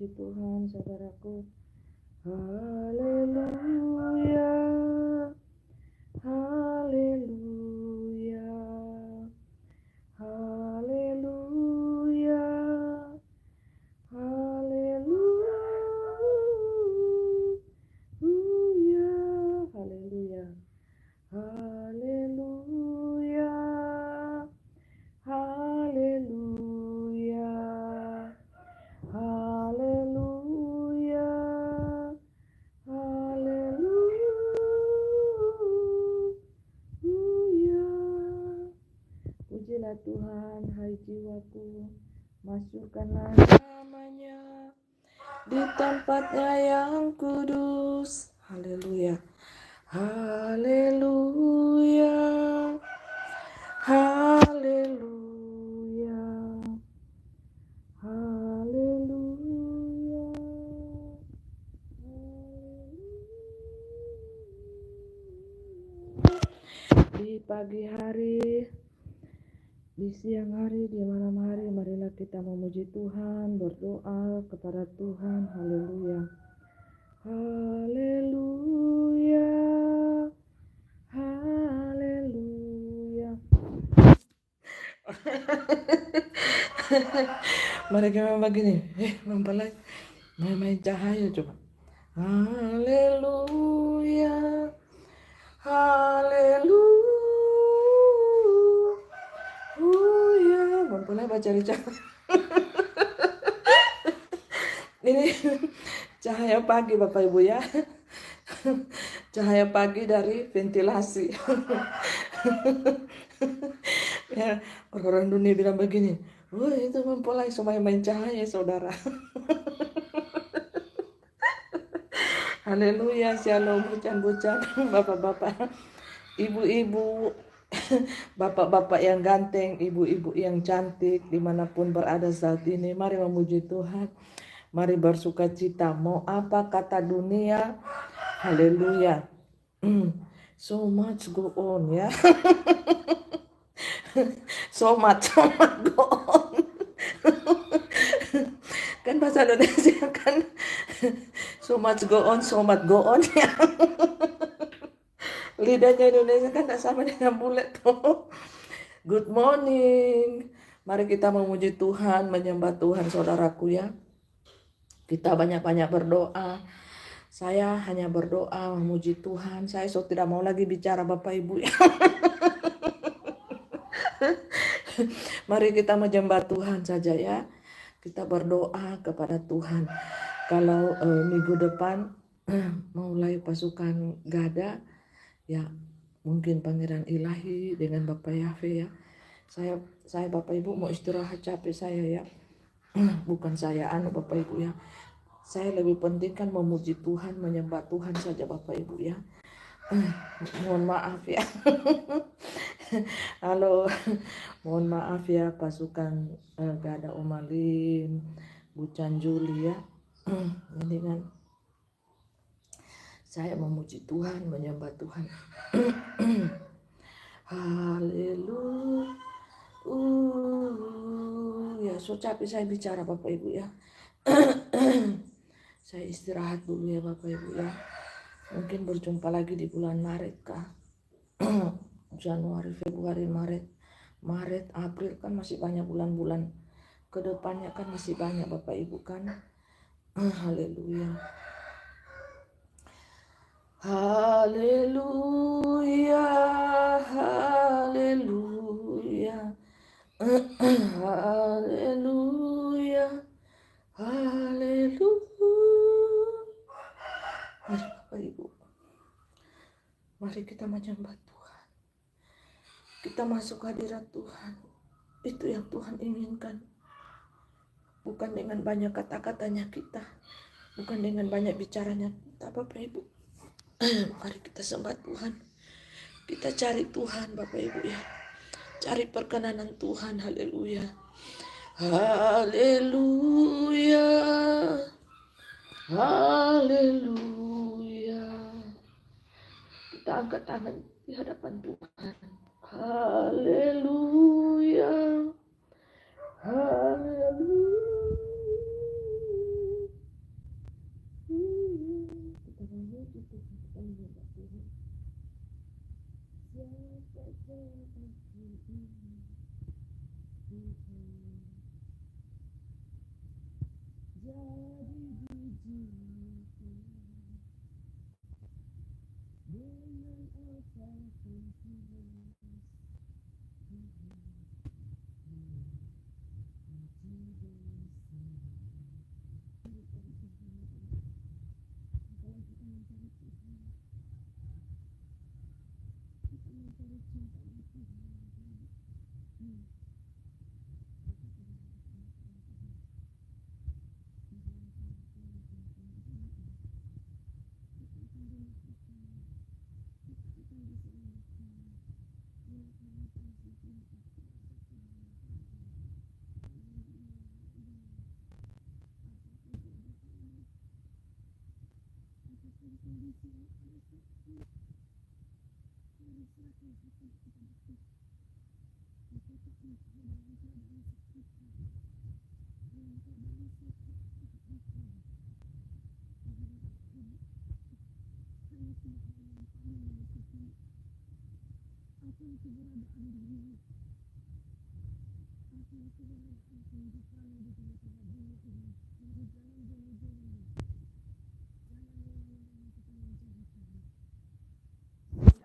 memuji Tuhan, saudaraku. Haleluya, haleluya, haleluya, haleluya, haleluya, haleluya, haleluya, haleluya, haleluya. Pujilah Tuhan, hai jiwaku, masukkanlah namanya di tempatnya yang kudus. Haleluya, haleluya, haleluya, haleluya. Di pagi hari, di siang hari, di malam hari, marilah kita memuji Tuhan, berdoa kepada Tuhan. Haleluya, haleluya, haleluya. Mereka memang begini, mempelai main cahaya coba. Haleluya, haleluya. Mempelai baca cahaya. Ini cahaya pagi Bapak Ibu ya. Cahaya pagi dari ventilasi. Ya, orang dunia bilang begini, wah itu mempelai supaya main cahaya saudara. Haleluya, shalom, bucan-bucan, bapak-bapak, ibu-ibu, bapak-bapak yang ganteng, ibu-ibu yang cantik, dimanapun berada saat ini, mari memuji Tuhan, mari bersuka cita. Mau apa kata dunia? Haleluya. So much go on ya. So much go on. Kan bahasa Indonesia kan so much go on ya. Lidahnya Indonesia kan tak sama dengan bule tuh. Good morning. Mari kita memuji Tuhan, menyembah Tuhan saudaraku ya. Kita banyak-banyak berdoa. Saya hanya berdoa memuji Tuhan. Saya tidak mau lagi bicara Bapak Ibu ya. Mari kita menyembah Tuhan saja ya. Kita berdoa kepada Tuhan. Kalau minggu depan mulai pasukan gada ya, mungkin Pangeran Ilahi dengan Bapak Yahweh ya. Saya Bapak Ibu mau istirahat, capek saya ya. Bukan saya Bapak Ibu ya. Saya lebih penting kan memuji Tuhan, menyembah Tuhan saja Bapak Ibu ya. Mohon maaf ya. Halo, mohon maaf ya pasukan Gada Umalin, Bucan Juli ya. Ini kan saya memuji Tuhan, menyembah Tuhan. Haleluya. So capek saya bicara Bapak Ibu ya. Saya istirahat dulu ya Bapak Ibu ya. Mungkin berjumpa lagi di bulan Maret kah. Januari, Februari, Maret, April kan masih banyak bulan-bulan. Kedepannya kan masih banyak Bapak Ibu kan. Haleluya. Haleluya. Haleluya. Haleluya. Haleluya. Mari Bapak Ibu, mari kita menyembah Tuhan. Kita masuk hadirat Tuhan. Itu yang Tuhan inginkan. Bukan dengan banyak kata-katanya kita, bukan dengan banyak bicaranya kita Bapak Ibu. Mari kita sembah Tuhan. Kita cari Tuhan Bapak Ibu ya. Cari perkenanan Tuhan. Haleluya. Haleluya. Haleluya. Kita angkat tangan di hadapan Tuhan. Haleluya. Haleluya.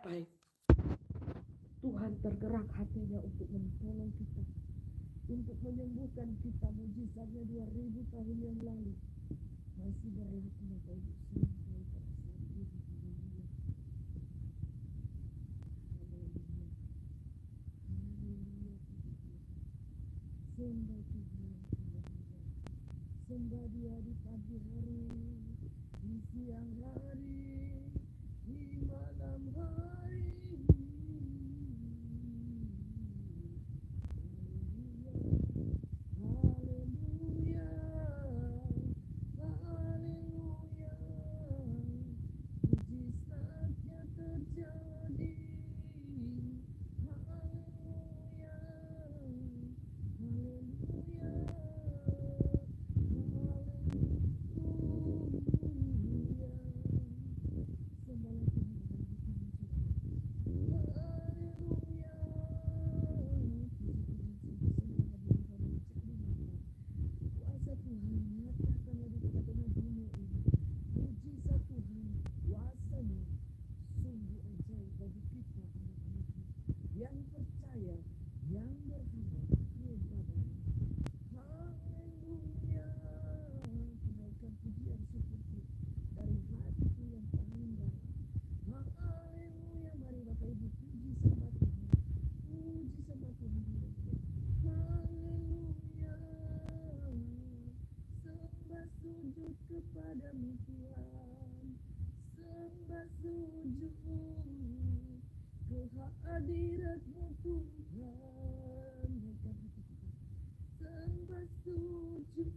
Baik, Tuhan tergerak hatinya untuk menolong kita, untuk menyembuhkan kita. Mujizatnya 2000 tahun yang lalu masih berlaku Bapak Ibu sampai pada saat ini. Haleluya. Haleluya. Haleluya. Sembah Tuhan. Haleluya. Sembah Dia di pagi hari, di siang hari, di malam hari. Haleluya, haleluya, mujizatnya terjadi. Haleluya, haleluya, haleluya. Sembahlah Tuhan dalam hatimu, haleluya. Kuasa Tuhan nyatakanlah di tengah-tengah dunia ini. Mujizat Tuhan, kuasanya sungguh ajaib bagi kita anak-anaknya yang percaya, yang berharap kepada. Haleluya. Kenaikan pujian seperti dari hatiku yang paling dalam. Haleluya. Mari Bapak Ibu puji sembah Tuhan. Puji sembah Tuhan. Haleluya. Sembah sujud kepadamu Tuhan. Sembah sujud kehadiratmu Tuhan. Sembah sujud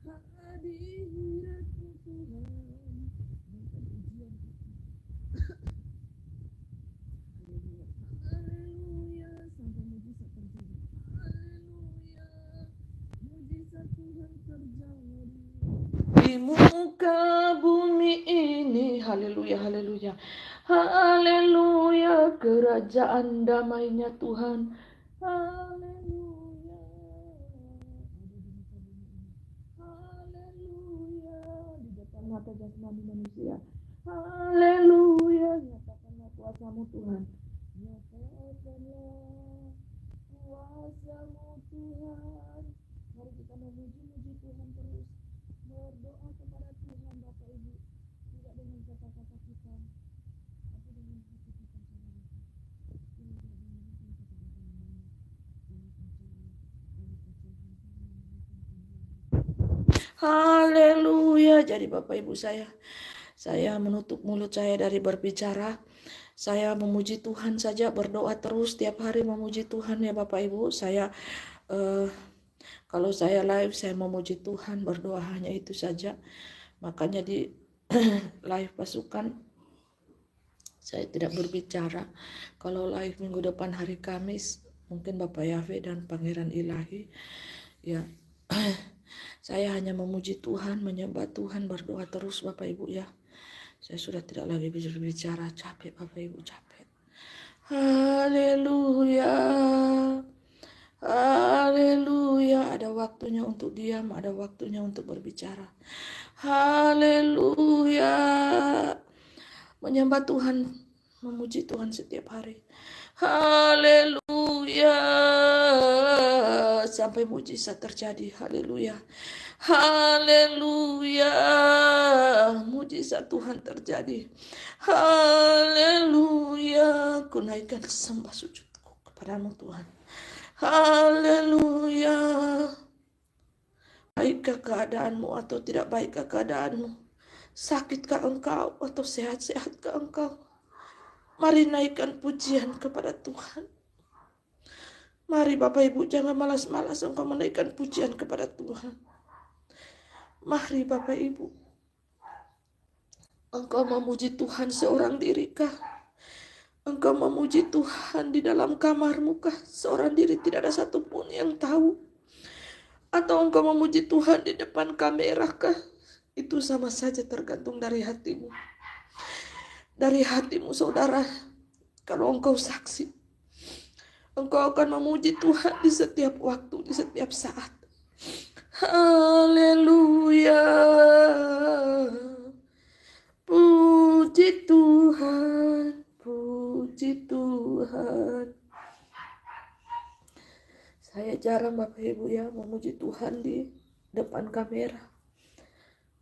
kehadiratmu Tuhan. Naikkan pujian. Haleluya. Haleluya. Sampai mujizat terjadi. Haleluya. Mujizat Tuhan terjadi di muka bumi ini. Haleluya, haleluya. Haleluya, kerajaan damainya Tuhan. Haleluya. Ada di muka bumi ini. Haleluya. Di depan mata jasmani manusia. Haleluya. Nyatakanlah kuasamu Tuhan. Nyatakanlah kuasamu Tuhan. Mari kita memuji-muji Tuhan terus. Berdoa kepada Tuhan Bapak Ibu. Tidak dengan kata-kata kita, tapi dengan hati kita saudara. Tidak dengan kata-kata yang lain. Dengan percaya. Haleluya. Jadi Bapak Ibu saya menutup mulut saya dari berbicara. Saya memuji Tuhan saja, berdoa terus tiap hari memuji Tuhan ya Bapak Ibu. Saya kalau saya live saya memuji Tuhan, berdoa hanya itu saja. Makanya di live pasukan saya tidak berbicara. Kalau live minggu depan hari Kamis, mungkin Bapak Yahweh dan Pangeran Ilahi ya. Saya hanya memuji Tuhan, menyembah Tuhan, berdoa terus Bapak Ibu ya. Saya sudah tidak lagi berbicara, capek Bapak Ibu, capek. Haleluya. Haleluya. Ada waktunya untuk diam, ada waktunya untuk berbicara. Haleluya. menyembah Tuhan, memuji Tuhan setiap hari. Haleluya, sampai mujizat terjadi. Haleluya, haleluya, mujizat Tuhan terjadi. Haleluya, ku naikkan sembah sujudku kepadamu Tuhan. Haleluya. Baikkah keadaanmu atau tidak baikkah keadaanmu? Sakitkah engkau atau sehat-sehatkah engkau? Mari naikkan pujian kepada Tuhan. Mari Bapak Ibu, jangan malas-malas engkau menaikkan pujian kepada Tuhan. Mari Bapak Ibu, engkau memuji Tuhan seorang dirikah? Engkau memuji Tuhan di dalam kamarmu kah? Seorang diri tidak ada satupun yang tahu. Atau engkau memuji Tuhan di depan kamera kah? Itu sama saja tergantung dari hatimu. Dari hatimu saudara. Kalau engkau saksi, engkau akan memuji Tuhan di setiap waktu, di setiap saat. Haleluya. Puji Tuhan, puji Tuhan. Saya jarang Bapak Ibu ya memuji Tuhan di depan kamera.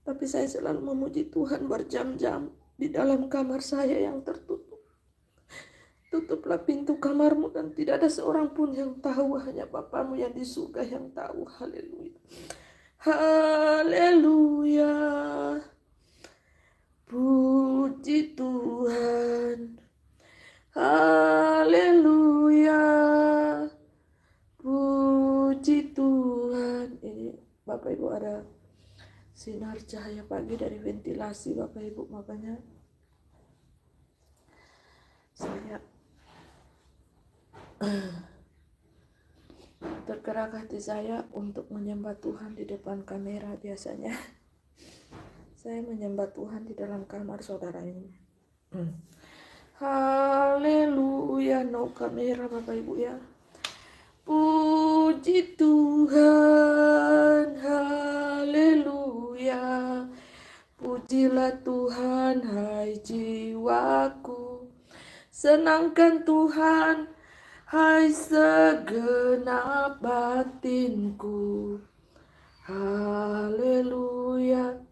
Tapi saya selalu memuji Tuhan berjam-jam di dalam kamar saya yang tertutup. Tutuplah pintu kamarmu dan tidak ada seorang pun yang tahu, hanya Bapamu yang di surga yang tahu. Haleluya. Haleluya. Puji Tuhan. Haleluya. Puji Tuhan. Ini Bapak Ibu ada sinar cahaya pagi dari ventilasi Bapak Ibu, makanya saya tergerak hati saya untuk menyembah Tuhan di depan kamera. Biasanya saya menyembah Tuhan di dalam kamar saudara ini. Haleluya, no kamera Bapak Ibu ya. Puji Tuhan, haleluya. Pujilah Tuhan, hai jiwaku. Senangkan Tuhan, hai segenap batinku. Haleluya,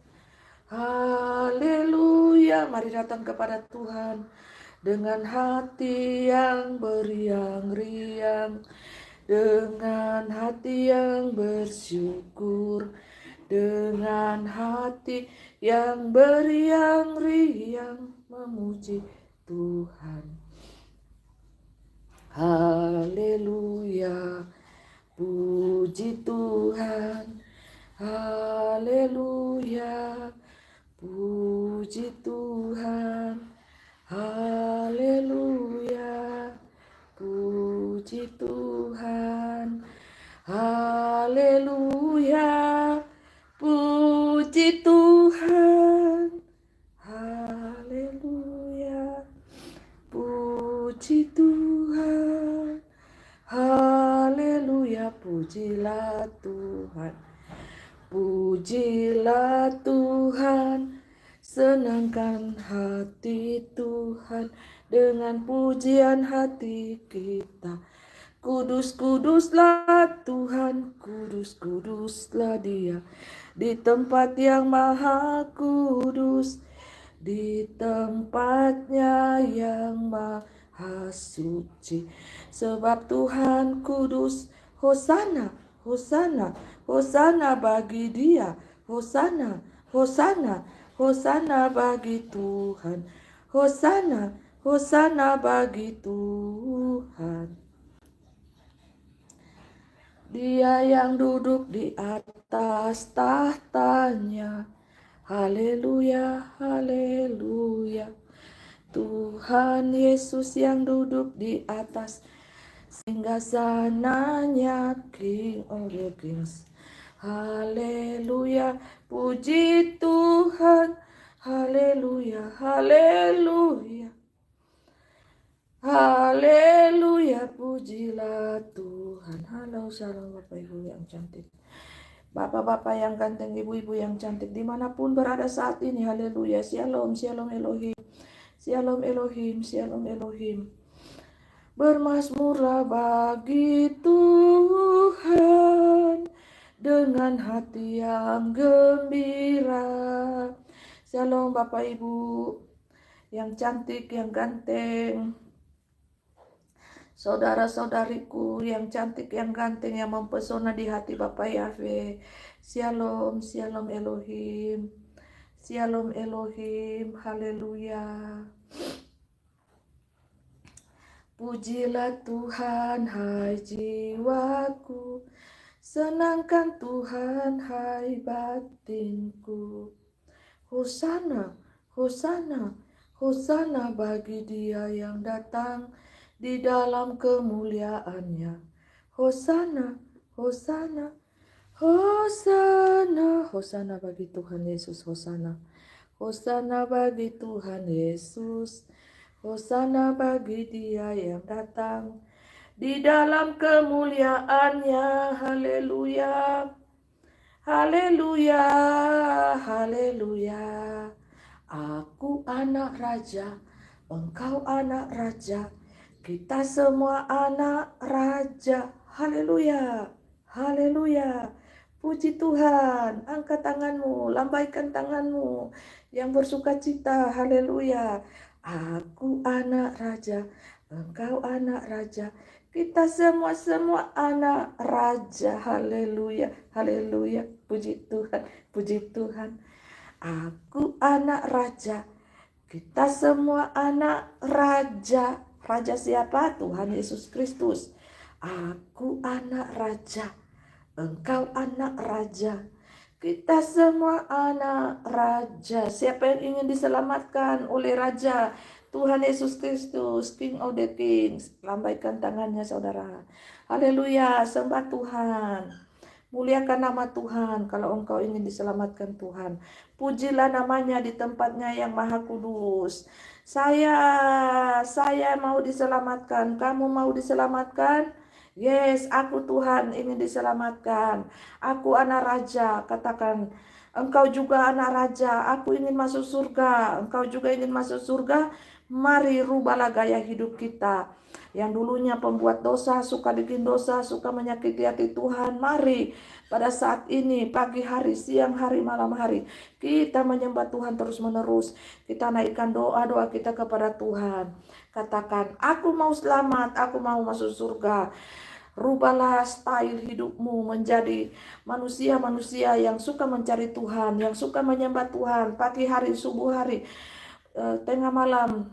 haleluya. Mari datang kepada Tuhan dengan hati yang beriang-riang, dengan hati yang bersyukur, dengan hati yang beriang-riang memuji Tuhan. Haleluya, puji Tuhan. Haleluya, puji Tuhan. Haleluya, puji Tuhan. Haleluya, puji Tuhan. Haleluya, puji Tuhan. Haleluya, pujilah Tuhan. Pujilah Tuhan. Senangkan hati Tuhan dengan pujian hati kita. Kudus, kuduslah Tuhan, kudus, kuduslah Dia di tempat yang maha kudus, di tempatnya yang maha suci. Sebab Tuhan kudus. Hosana, hosana, hosana bagi Dia. Hosana, hosana, hosana bagi Tuhan. Hosana, hosana bagi Tuhan. Dia yang duduk di atas tahtanya. Haleluya, haleluya. Tuhan Yesus yang duduk di atas singgasananya, King of the Kings. Haleluya, puji Tuhan. Haleluya, haleluya. Haleluya, pujilah Tuhan. Halo, shalom Bapak Ibu yang cantik, Bapak-bapak yang ganteng, ibu-ibu yang cantik, dimanapun berada saat ini. Haleluya, shalom, shalom Elohim, Shalom Elohim, Shalom Elohim. Bermazmurlah bagi Tuhan dengan hati yang gembira. Shalom Bapak Ibu yang cantik, yang ganteng, saudara-saudariku yang cantik, yang ganteng, yang mempesona di hati Bapak Yahweh. Shalom, Shalom Elohim, Shalom Elohim, haleluya. Pujilah Tuhan, hai jiwaku, senangkan Tuhan, hai batinku. Hosana, Hosana, Hosana bagi Dia yang datang di dalam kemuliaannya. Hosana, Hosana, Hosana, Hosana bagi Tuhan Yesus, Hosana. Hosana bagi Tuhan Yesus, Hosana bagi Dia yang datang di dalam kemuliaannya. Haleluya, haleluya, haleluya. Aku anak raja, engkau anak raja, kita semua anak raja. Haleluya, haleluya. Puji Tuhan, angkat tanganmu, lambaikan tanganmu yang bersuka cita. Haleluya. Aku anak raja, engkau anak raja, kita semua anak raja. Haleluya, haleluya. Puji Tuhan, puji Tuhan. Aku anak raja, kita semua anak raja. Raja siapa? Tuhan Yesus Kristus. Aku anak raja, engkau anak raja, kita semua anak raja. Siapa yang ingin diselamatkan oleh Raja Tuhan Yesus Kristus, King of the Kings? Lambaikan tangannya saudara. Haleluya, sembah Tuhan. Muliakan nama Tuhan kalau engkau ingin diselamatkan Tuhan. Pujilah namanya di tempatnya yang maha kudus. Saya mau diselamatkan. Kamu mau diselamatkan? Yes, aku Tuhan ingin diselamatkan. Aku anak raja, katakan. Engkau juga anak raja, aku ingin masuk surga. Engkau juga ingin masuk surga. Mari rubahlah gaya hidup kita. Yang dulunya pembuat dosa, suka bikin dosa, suka menyakiti hati Tuhan. Mari pada saat ini, pagi hari, siang hari, malam hari, kita menyembah Tuhan terus menerus. Kita naikkan doa-doa kita kepada Tuhan. Katakan, aku mau selamat, aku mau masuk surga. Rubahlah style hidupmu menjadi manusia-manusia yang suka mencari Tuhan, yang suka menyembah Tuhan pagi hari, subuh hari, tengah malam,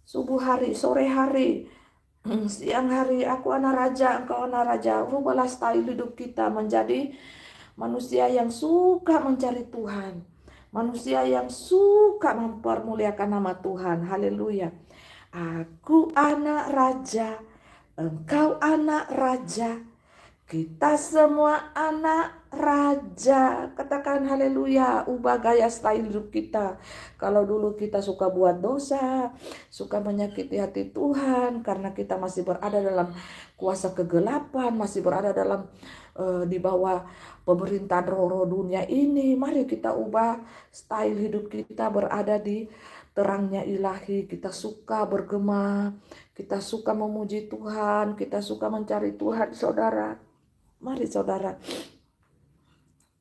subuh hari, sore hari, siang hari. Aku anak raja, engkau anak raja. Rubahlah style hidup kita menjadi manusia yang suka mencari Tuhan, manusia yang suka mempermuliakan nama Tuhan. Haleluya. Aku anak raja, engkau anak raja, kita semua anak raja. Katakan haleluya. Ubah gaya style hidup kita. Kalau dulu kita suka buat dosa, suka menyakiti hati Tuhan, karena kita masih berada dalam kuasa kegelapan, masih berada dalam di bawah pemerintahan roh-roh dunia ini. Mari kita ubah style hidup kita berada di terangnya ilahi. Kita suka bergema, kita suka memuji Tuhan, kita suka mencari Tuhan. Saudara, mari saudara,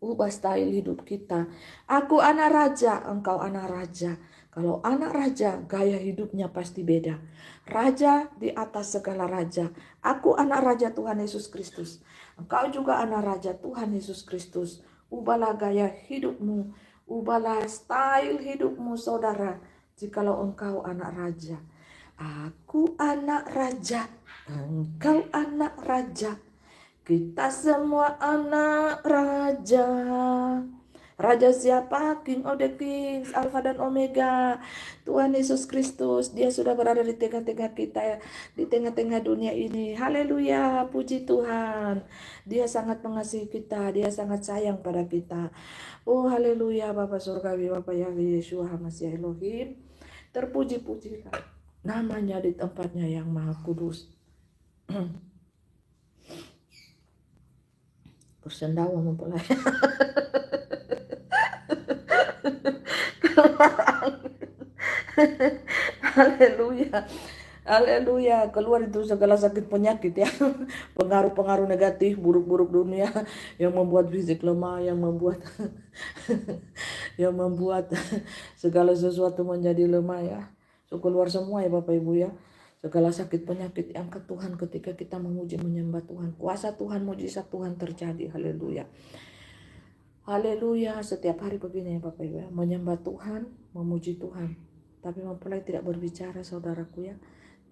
ubah style hidup kita. Aku anak raja, engkau anak raja. Kalau anak raja, gaya hidupnya pasti beda. Raja di atas segala raja. Aku anak raja Tuhan Yesus Kristus. Engkau juga anak raja Tuhan Yesus Kristus. Ubahlah gaya hidupmu, ubahlah style hidupmu saudara. Jikalau engkau anak raja. Aku anak raja, engkau anak raja, kita semua anak raja. Raja siapa? King of the Kings, Alpha dan Omega, Tuhan Yesus Kristus. Dia sudah berada di tengah-tengah kita, di tengah-tengah dunia ini. Haleluya, puji Tuhan. Dia sangat mengasihi kita, dia sangat sayang pada kita. Oh haleluya, Bapa Surgawi, Bapa Yahweh Yeshua HaMashiach Elohim, terpuji-pujilah namanya di tempatnya yang maha kudus. Bersendawa mempelai. Haleluya. Haleluya, keluar itu segala sakit penyakit ya. Pengaruh-pengaruh negatif, buruk-buruk dunia yang membuat fisik lemah, yang membuat yang membuat segala sesuatu menjadi lemah ya. So keluar semua ya Bapak Ibu ya. Segala sakit penyakit angkat Tuhan ketika kita memuji menyembah Tuhan. Kuasa Tuhan, mujizat Tuhan terjadi. Haleluya. Haleluya, setiap hari begini ya Bapak Ibu ya. Menyembah Tuhan, memuji Tuhan. Tapi mempelai tidak berbicara saudaraku ya.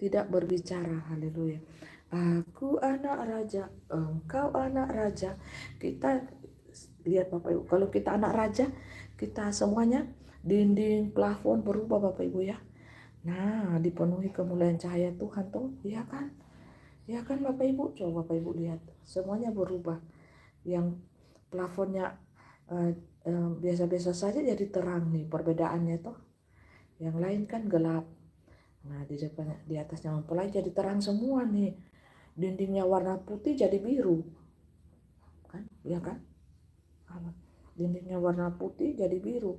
Tidak berbicara, haleluya. Aku anak raja, engkau anak raja. Kita lihat Bapak Ibu, kalau kita anak raja, kita semuanya dinding, plafon berubah Bapak Ibu ya. Nah, dipenuhi kemuliaan cahaya Tuhan tuh, ya kan? Ya kan Bapak Ibu, coba Bapak Ibu lihat, semuanya berubah. Yang plafonnya biasa-biasa saja jadi terang nih, perbedaannya tuh. Yang lain kan gelap. Nah, di depannya, di atasnya mempelai jadi terang semua nih. Dindingnya warna putih jadi biru. Kan? Ya kan? Dindingnya warna putih jadi biru.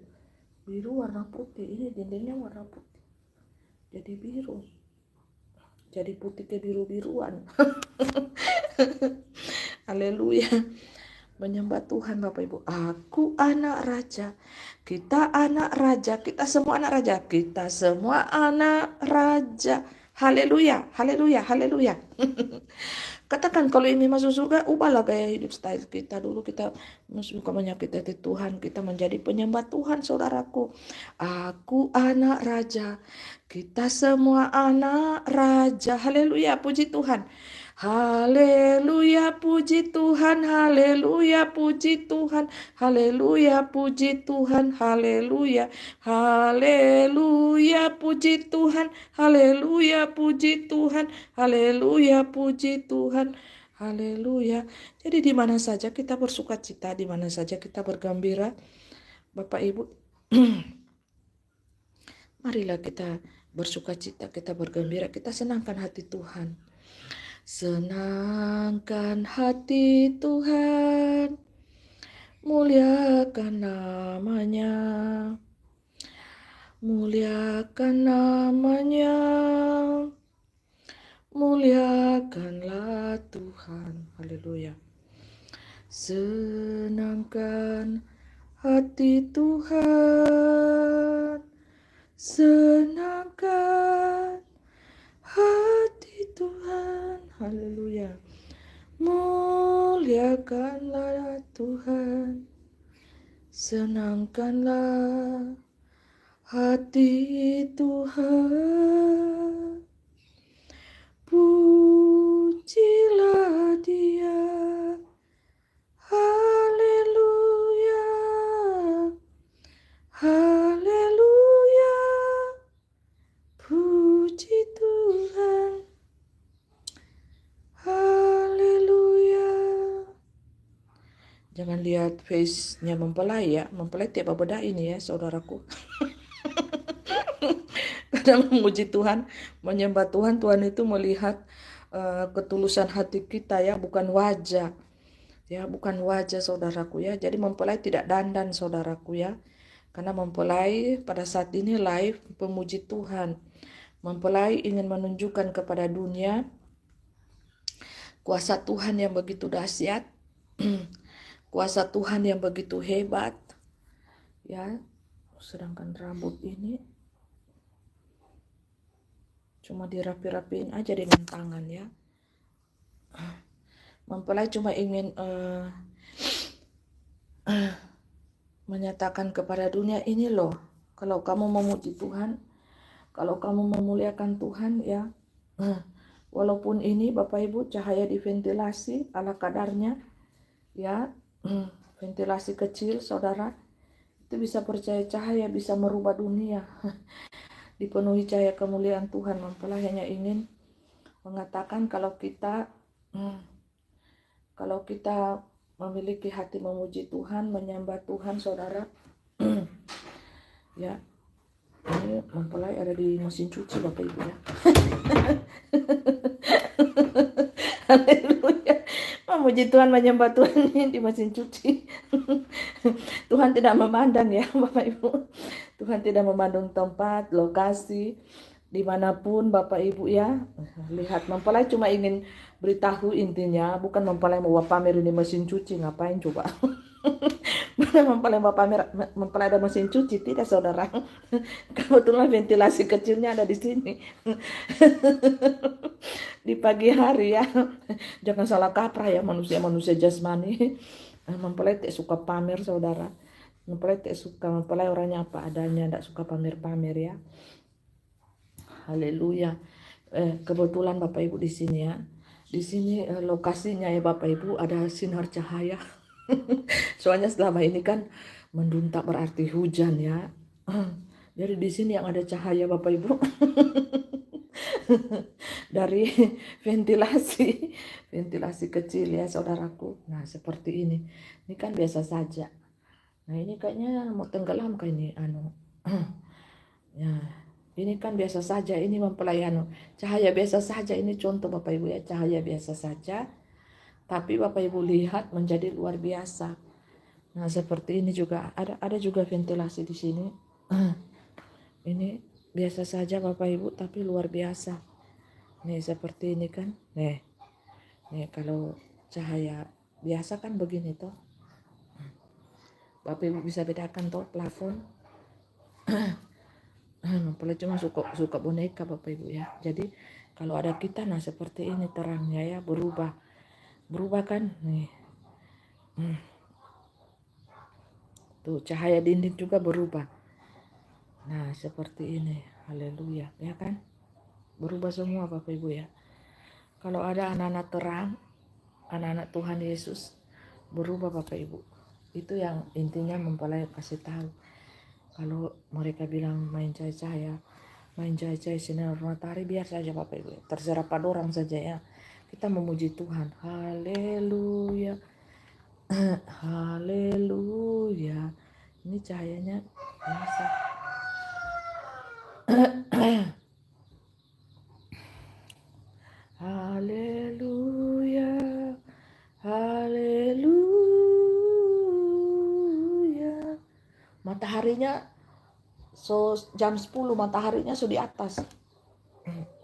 Biru warna putih. Ini dindingnya warna putih. Jadi biru. Jadi putih ke biru-biruan. Haleluya. Menyembah Tuhan Bapak Ibu. Aku anak raja. Kita anak raja. Kita semua anak raja. Kita semua anak raja. Haleluya. Haleluya. Haleluya. Katakan kalau ingin masuk surga, ubahlah gaya hidup style kita. Dulu kita suka menyakiti hati Tuhan. Kita menjadi penyembah Tuhan saudaraku. Aku anak raja. Kita semua anak raja. Haleluya. Puji Tuhan. Haleluya, puji Tuhan, haleluya, puji Tuhan, haleluya, puji Tuhan, haleluya, haleluya, puji Tuhan, haleluya, puji Tuhan, haleluya, puji Tuhan, haleluya. Jadi di mana saja kita bersuka cita, di mana saja kita bergembira, Bapak Ibu, marilah kita bersuka cita, kita bergembira, kita senangkan hati Tuhan. Senangkan hati Tuhan, muliakan namanya, muliakan namanya, muliakanlah Tuhan. Haleluya. Senangkan hati Tuhan, senangkan hati Tuhan. Haleluya. Muliakanlah Tuhan, senangkanlah hati Tuhan, pujilah Dia. Haleluya, haleluya, puji Tuhan. Haleluya. Jangan lihat face-nya mempelai ya. Mempelai tiap beda ini ya saudaraku. Karena memuji Tuhan, menyembah Tuhan, Tuhan itu melihat ketulusan hati kita ya, bukan wajah. Ya, bukan wajah saudaraku ya. Jadi mempelai tidak dandan saudaraku ya. Karena mempelai pada saat ini live pemuji Tuhan. Mempelai ingin menunjukkan kepada dunia kuasa Tuhan yang begitu dahsyat, kuasa Tuhan yang begitu hebat, ya. Sedangkan rambut ini cuma dirapi-rapiin aja dengan tangan ya. Mempelai cuma ingin menyatakan kepada dunia ini loh, kalau kamu memuji Tuhan, kalau kamu memuliakan Tuhan ya. Walaupun ini Bapak Ibu cahaya diventilasi ala kadarnya ya, ventilasi kecil saudara, itu bisa percaya cahaya bisa merubah dunia. Dipenuhi cahaya kemuliaan Tuhan. Mempelai hanya ingin mengatakan kalau kita memiliki hati memuji Tuhan, menyembah Tuhan saudara. Ya, ini mempelai ada di mesin cuci Bapak Ibu ya. Haleluya. Memuji Tuhan, menyembah Tuhan di mesin cuci. Tuhan tidak memandang ya Bapak Ibu. Tuhan tidak memandang tempat, lokasi, dimanapun Bapak Ibu ya. Lihat, mempelai cuma ingin beritahu intinya, bukan mempelai mau pamer di mesin cuci, ngapain coba. Bukan mempelai ada mesin cuci, tidak saudara. Kebetulan ventilasi kecilnya ada di sini. Di pagi hari ya. Jangan salah kaprah ya manusia jasmani. Mempelai tidak suka pamer saudara. Mempelai tidak suka, mempelai orangnya apa adanya, tidak suka pamer-pamer ya. Haleluya. Kebetulan Bapak Ibu di sini ya. Di sini lokasinya ya Bapak Ibu ada sinar cahaya. Soalnya selama ini kan mendung tak berarti hujan ya. Jadi di sini yang ada cahaya Bapak Ibu. Dari ventilasi kecil ya saudaraku. Nah seperti ini kan biasa saja. Nah ini kayaknya mau tenggelam kayak ini ya ini kan biasa saja, ini mempelai cahaya biasa saja, ini contoh Bapak Ibu ya, cahaya biasa saja, tapi Bapak Ibu lihat menjadi luar biasa. Nah seperti ini juga ada juga ventilasi di sini. Ini biasa saja Bapak Ibu tapi luar biasa. Nih seperti ini kan. Nih kalau cahaya biasa kan begini toh. Bapak Ibu bisa bedakan toh plafon. Mempelai cuma suka boneka Bapak Ibu ya. Jadi kalau ada kita nah seperti ini terangnya ya, berubah kan nih. Tuh cahaya dinding juga berubah. Nah seperti ini, haleluya ya kan, berubah semua Bapak Ibu ya. Kalau ada anak-anak terang, anak-anak Tuhan Yesus berubah Bapak Ibu. Itu yang intinya mempelai kasih tahu. Kalau mereka bilang main cahaya sinar matahari, biar saja Bapak Ibu. Terserah pada orang saja ya. Kita memuji Tuhan. Haleluya. Haleluya. Ini cahayanya biasa. Haleluya. Haleluya. Mataharinya jam 10 mataharinya sudah di atas.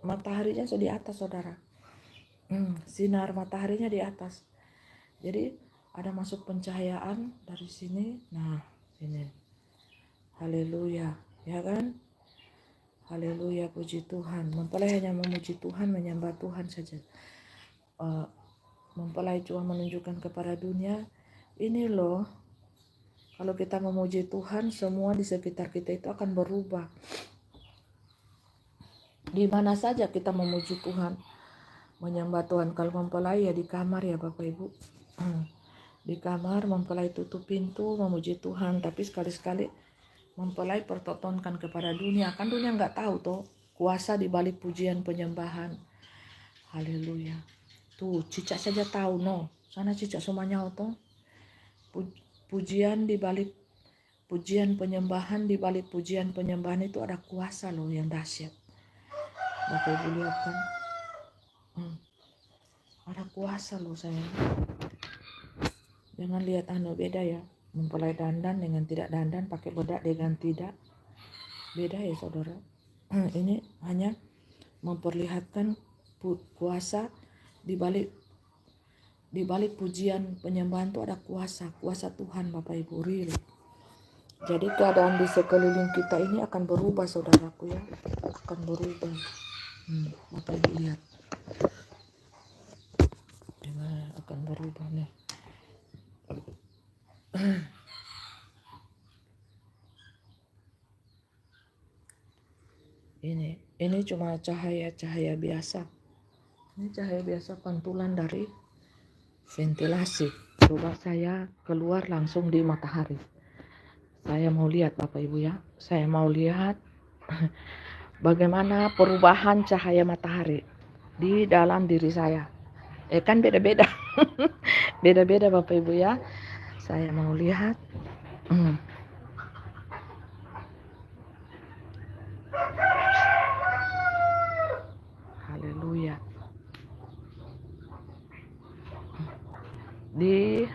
Mataharinya sudah di atas saudara. Sinar mataharinya di atas. Jadi ada masuk pencahayaan dari sini. Nah ini. Haleluya ya kan. Haleluya, puji Tuhan. Mempelai hanya memuji Tuhan, menyembah Tuhan saja. Mempelai cuma menunjukkan kepada dunia, ini loh, kalau kita memuji Tuhan, semua di sekitar kita itu akan berubah. Di mana saja kita memuji Tuhan, menyembah Tuhan. Kalau mempelai ya di kamar ya Bapak Ibu. Di kamar mempelai tutup pintu memuji Tuhan, tapi sekali-sekali mempelai pertontonkan kepada dunia. Kan dunia nggak tahu toh kuasa di balik pujian penyembahan. Haleluya. Tuh cicak saja tahu no. Sana cicak semuanya toh. Pujian di balik pujian penyembahan, di balik pujian penyembahan itu ada kuasa loh yang dahsyat. Bapak Ibu lihat kan? Ada kuasa loh sayang. Jangan lihat beda ya. Mempelai dandan dengan tidak dandan, pakai bedak dengan tidak. Beda ya saudara. Ini hanya memperlihatkan kuasa di balik pujian penyembahan itu ada kuasa Tuhan Bapak Ibu real. Jadi keadaan di sekeliling kita ini akan berubah saudaraku ya, akan berubah. Bapak Ibu lihat, gimana akan berubah nih. Ini cuma cahaya biasa. Ini cahaya biasa pantulan dari ventilasi. Coba saya keluar langsung di matahari. Saya mau lihat Bapak Ibu ya. Saya mau lihat bagaimana perubahan cahaya matahari di dalam diri saya. Kan beda-beda. Beda-beda Bapak Ibu ya. Saya mau lihat. Haleluya. di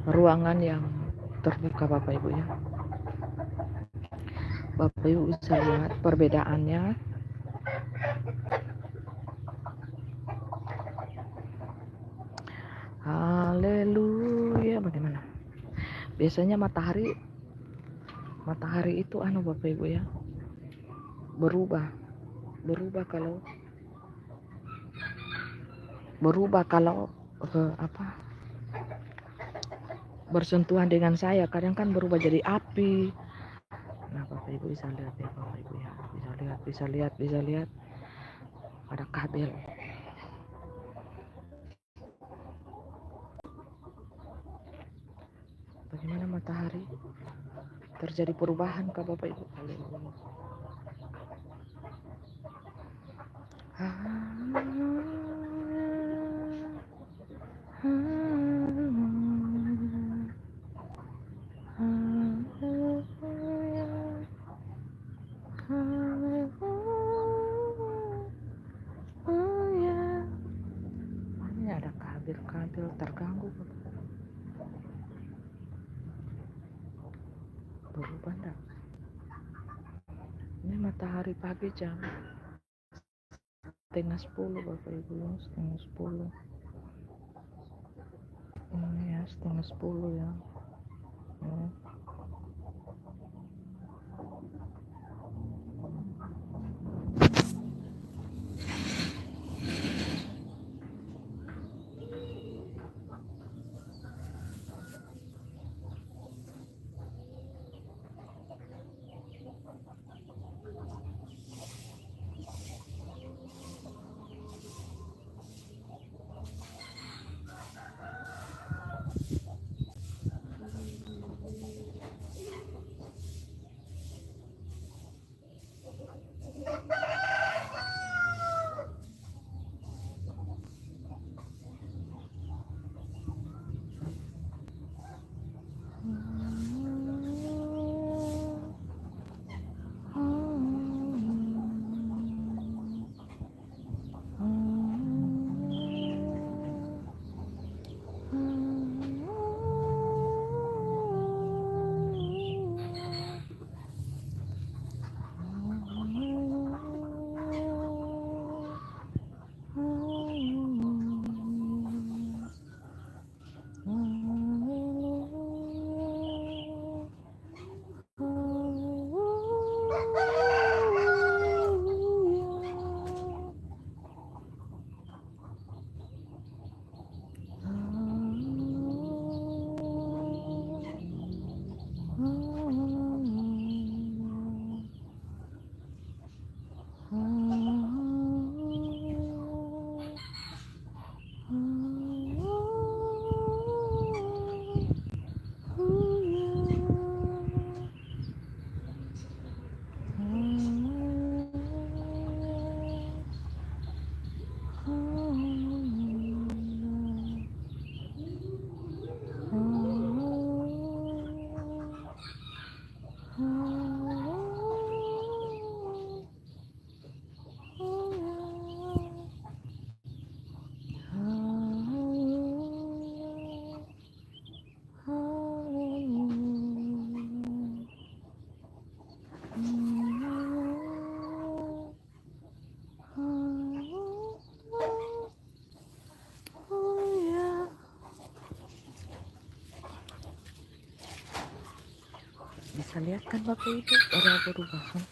ruangan yang terbuka Bapak Ibu ya. Bapak Ibu bisa lihat perbedaannya. Haleluya. Bagaimana? Biasanya matahari itu Bapak Ibu ya, berubah kalau bersentuhan dengan saya, kadang kan berubah jadi api. Nah Bapak Ibu bisa lihat ya Bapak Ibu ya, bisa lihat ada kabel. Bagaimana matahari terjadi perubahan ke Bapak Ibu. Haleluya. Ini ada kabel terganggu. Berubah enggak? Ini matahari pagi jam 9:30 Bapak Ibu, 9:30. Ini ya 9:30 ya. Bisa lihat kan Bapak Ibu, ada perubahan.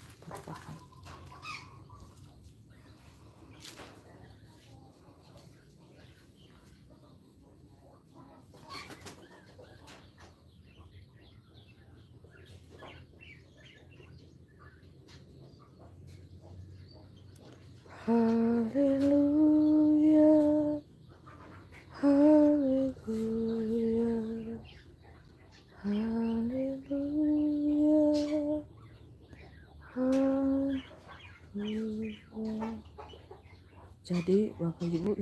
Haleluya, haleluya, haleluya, haleluya. Jadi Bapak Ibu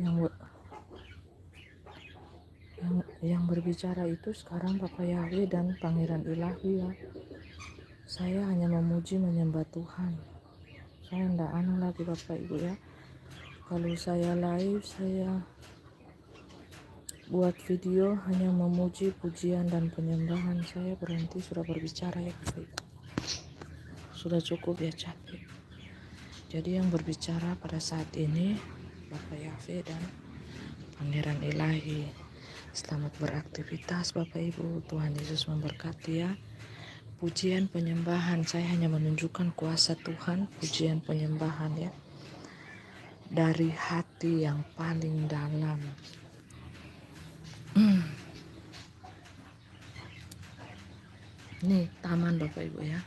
yang berbicara itu sekarang Bapak Yahweh dan Pangeran Ilahi ya. Saya hanya memuji menyembah Tuhan. Saya tidak lagi Bapak Ibu ya. Kalau saya live, saya buat video hanya memuji, pujian, dan penyembahan. Saya berhenti sudah berbicara ya Bapak Ibu. Sudah cukup ya, capek. Jadi yang berbicara pada saat ini Bapak Yahweh dan Pangeran Ilahi. Selamat beraktivitas Bapak Ibu. Tuhan Yesus memberkati ya. Pujian penyembahan, saya hanya menunjukkan kuasa Tuhan. Pujian penyembahan ya, dari hati yang paling dalam. Nih taman Bapak Ibu ya,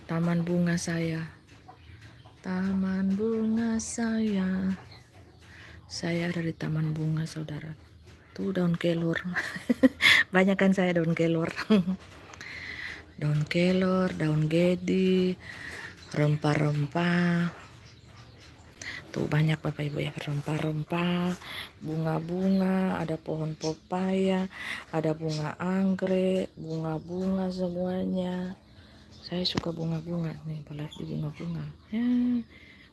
taman bunga saya, taman bunga saya ada di taman bunga saudara. Tuh daun kelor. Banyak kan saya daun kelor. Daun kelor, daun gedi, rempah-rempah. Tuh banyak Bapak Ibu ya, rempah-rempah, bunga-bunga, ada pohon pepaya, ada bunga anggrek, bunga-bunga semuanya. Saya suka bunga-bunga nih, apalagi bunga-bunga. Ya,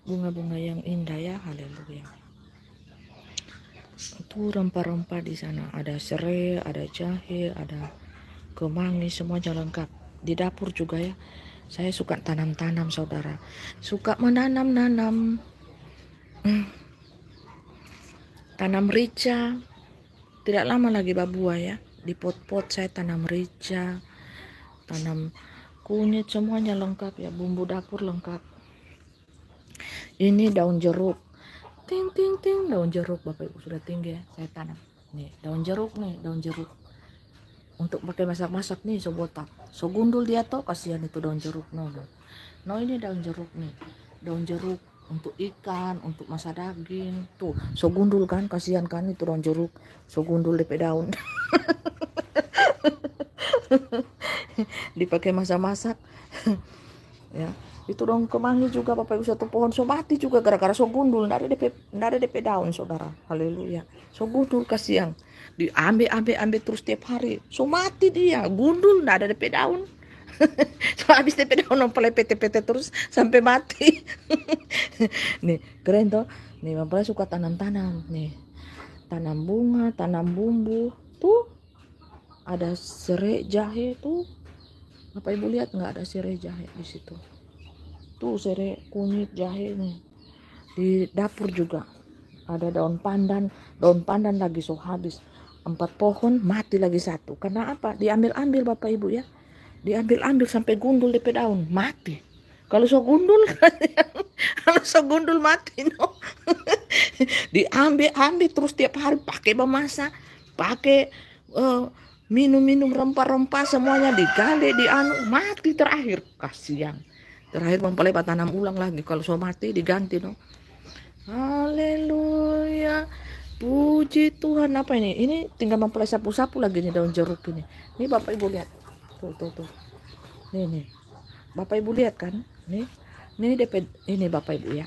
bunga-bunga yang indah ya, haleluya. Itu rempah-rempah di sana, ada serai, ada jahe, ada kemangi, semuanya lengkap. Di dapur juga ya. Saya suka tanam-tanam saudara. Suka menanam-nanam. Tanam rica. Tidak lama lagi berbuah ya. Di pot-pot saya tanam rica, tanam kunyit, semuanya lengkap ya. Bumbu dapur lengkap. Ini daun jeruk. Ting ting ting, daun jeruk Bapak Ibu sudah tinggi ya. Saya tanam. Nih, daun jeruk nih, daun jeruk. Untuk pakai masak-masak nih, so botak. So gundul dia tuh, kasihan itu daun jeruk. No, ini daun jeruk nih. Daun jeruk untuk ikan, untuk masak daging. Tuh, so gundul kan, kasihan kan itu daun jeruk. So gundul DP daun. Dipakai masak-masak. Ya, itu daun kemangi juga Bapak Ibu, satu pohon so mati juga gara-gara so gundul. Nggak ada DP daun saudara. Haleluya. So gundul kasihan. Diambil terus tiap hari. So mati dia, gundul, nggak ada DP daun. So habis DP daun mempelai PT-PT terus sampai mati. Nih keren toh. Nih mempelai suka tanam-tanam nih, tanam bunga, tanam bumbu. Tuh ada serai jahe tuh. Bapak Ibu lihat nggak, ada serai jahe di situ. Tuh serai kunyit jahe nih. Di dapur juga ada daun pandan lagi so habis. 4 pohon mati lagi satu. Karena apa? Diambil Bapak Ibu ya. Diambil sampai gundul DP daun mati. Kalau so gundul kalau so gundul mati no. Diambil terus tiap hari pakai memasak, pakai minum rempah-rempah semuanya digali, mati terakhir. Kasihan. Terakhir mempelai tanam ulang lagi. Kalau so mati diganti no. Haleluya. Puji Tuhan. Apa ini? Ini tinggal mempelai sapu-sapu lagi nih daun jeruk ini. Ini Bapak Ibu lihat. Tuh. Nih. Bapak Ibu lihat kan? Nih DP ini Bapak Ibu ya.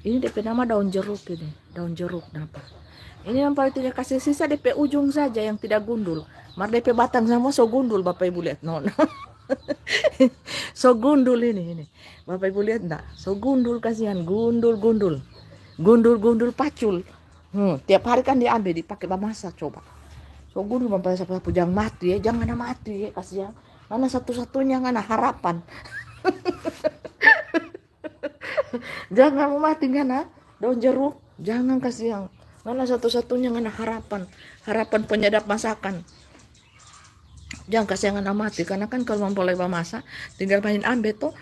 Ini DP nama daun jeruk ini. Daun jeruk kenapa? Ini yang paling tidak kasih sisa DP ujung saja yang tidak gundul. Mar DP batang sama so gundul Bapak Ibu lihat. No. So gundul ini. Bapak Ibu lihat enggak? So gundul kasihan, gundul pacul. Tiap hari kan diambil dipakai memasak coba. So gundul sampai sapu jangan mati ya, jangan mati ya, kasihan. Karena satu-satunya ngana harapan. Jangan mati ngana daun jeruk, jangan kasihan. Karena satu-satunya ngana harapan penyedap masakan. Jangan kasihan ngana mati, karena kan kalau mempelai masak tinggal main ambil tuh.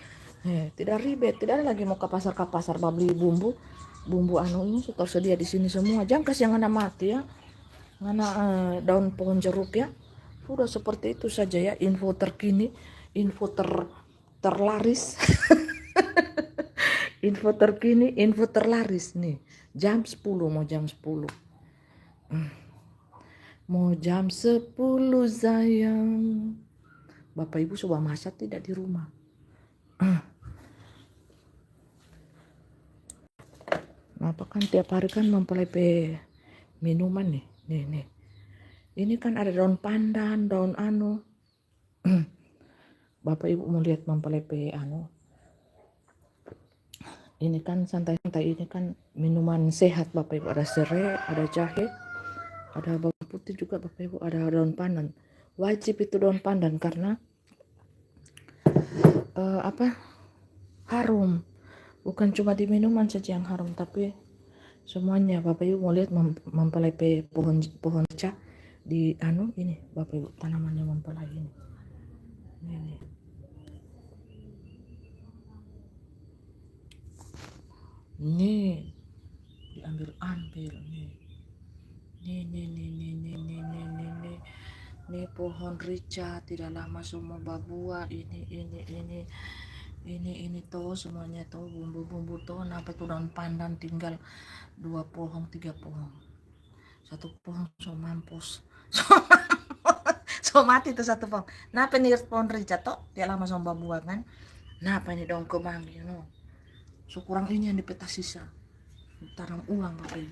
Tidak ribet, tidak ada lagi mau ke pasar beli bumbu ini sudah tersedia di sini semua. Jangan kasih yang mati ya, daun pohon jeruk ya. Sudah seperti itu saja ya, info terkini, info terlaris. Info terkini, info terlaris nih. Jam 10 mau jam 10. Mau jam 10 sayang. Bapak Ibu coba masak tidak di rumah? Apa kan tiap hari kan mempelai minuman nih. Ini kan ada daun pandan, daun Bapak Ibu mau lihat mempelai ini kan santai-santai, ini kan minuman sehat Bapak Ibu. Ada serai, ada jahe, ada bawang putih juga Bapak Ibu, ada daun pandan. Wajib itu daun pandan karena harum. Bukan cuma di minuman saja yang harum, tapi semuanya. Bapak Ibu mau lihat mempelai pohon cah di ini Bapak Ibu, tanamannya mempelai ini. Ini diambil nih pohon rica tidak lama semua babua ini tuh semuanya tuh bumbu-bumbu tuh apa tuh daun pandan tinggal 2 pohon 3 pohon, 1 pohon so mampus so mati tuh 1 pohon. Nah nih pohon rica tuh tidak lama sama babua kan. Nah apa ini daun kemang so kurang ini yang dipeta sisa tanam ulang Bapak Ibu.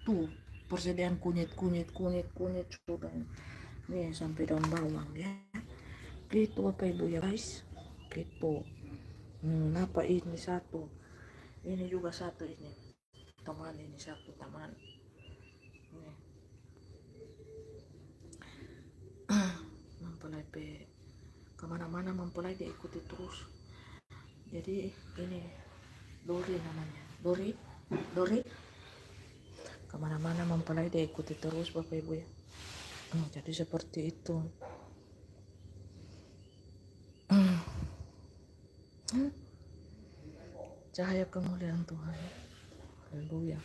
Tuh persediaan kunyit sudah nih sampai daun bawang ya. Gitu Bapak Ibu ya guys. Gitu. Apa ini 1. Ini juga 1 ini. Teman ini 1 teman. Nih. Mempelai kemana-mana mempelai dia ikuti terus. Jadi ini Dori namanya. Dori kemana-mana mempelai dia ikuti terus Bapak Ibu ya. Jadi seperti itu. Cahaya kemuliaan Tuhan. Haleluya.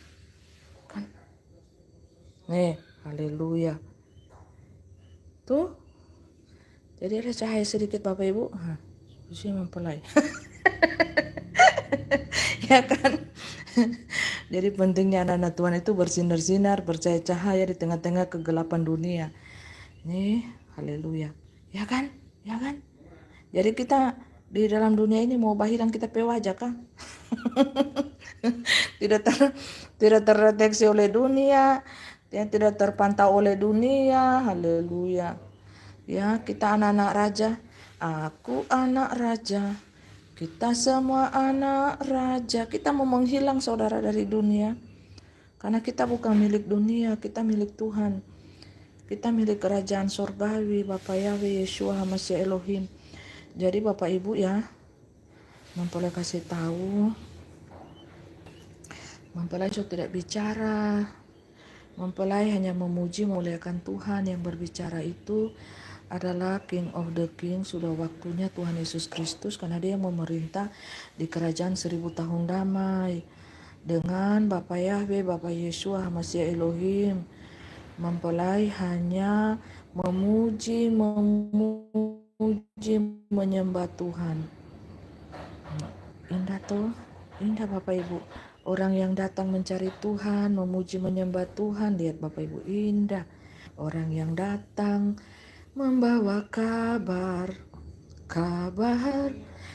Kan? Nih, haleluya. Tuh. Jadi ada cahaya sedikit Bapak Ibu. Bisa mempelai. Ya kan? Jadi pentingnya anak-anak Tuhan itu bersinar-sinar, percaya cahaya di tengah-tengah kegelapan dunia. Nih, haleluya. Ya kan? Ya kan? Jadi kita di dalam dunia ini mau bahiran kita wajah kan? tidak terdeteksi oleh dunia, tidak terpantau oleh dunia. Haleluya. Ya, kita anak-anak raja. Aku anak raja. Kita semua anak raja. Kita mau menghilang saudara dari dunia. Karena kita bukan milik dunia, kita milik Tuhan. Kita milik kerajaan sorgawi, Bapak Yahweh, Yeshua, HaMashiach Elohim. Jadi Bapak Ibu ya, mempelai kasih tahu. Mempelai sudah tidak bicara. Mempelai hanya memuji, memuliakan Tuhan. Yang berbicara itu adalah King of the King. Sudah waktunya Tuhan Yesus Kristus, karena dia yang memerintah di kerajaan 1000 tahun damai dengan Bapak Yahweh, Bapak Yeshua, HaMashiach Elohim. Mempelai hanya memuji, menyembah Tuhan. Indah tuh, indah Bapak Ibu. Orang yang datang mencari Tuhan, memuji, menyembah Tuhan, lihat Bapak Ibu, indah. Orang yang datang membawa kabar